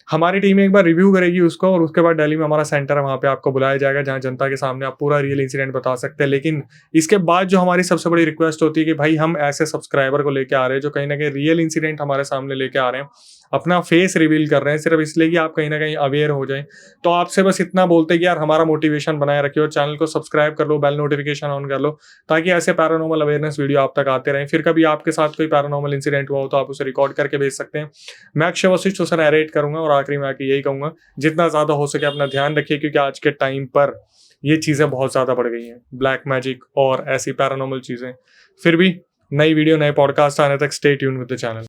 हमारी टीम एक बार रिव्यू करेगी उसको, और उसके बाद दिल्ली में हमारा सेंटर है, वहाँ पे आपको बुलाया जाएगा जहाँ जनता के सामने आप पूरा रियल इंसिडेंट बता सकते हैं। लेकिन इसके बाद जो हमारी सबसे बड़ी रिक्वेस्ट होती है कि भाई हम ऐसे सब्सक्राइबर को लेके आ रहे हैं जो कहीं ना कहीं रियल इंसिडेंट हमारे सामने लेके आ रहे हैं, अपना फेस रिवील कर रहे हैं सिर्फ इसलिए कि आप कहीं ना कहीं अवेयर हो जाएं। तो आपसे बस इतना बोलते हैं कि यार हमारा मोटिवेशन बनाए रखिए और चैनल को सब्सक्राइब कर लो, बेल नोटिफिकेशन ऑन कर लो, ताकि ऐसे पैरानॉर्मल अवेयरनेस वीडियो आप तक आते रहें। फिर कभी आपके साथ कोई पैरानॉर्मल इंसिडेंट हुआ हो तो आप उसे रिकॉर्ड करके भेज सकते हैं, मैं अक्षय वशिष्ठ उसे नरेट करूंगा। और आखिरी में आके यही कहूंगा, जितना ज़्यादा हो सके अपना ध्यान रखिए, क्योंकि आज के टाइम पर ये चीज़ें बहुत ज़्यादा बढ़ गई हैं, ब्लैक मैजिक और ऐसी पैरानॉर्मल चीज़ें। फिर भी नई वीडियो नए पॉडकास्ट आने तक stay tune with the channel.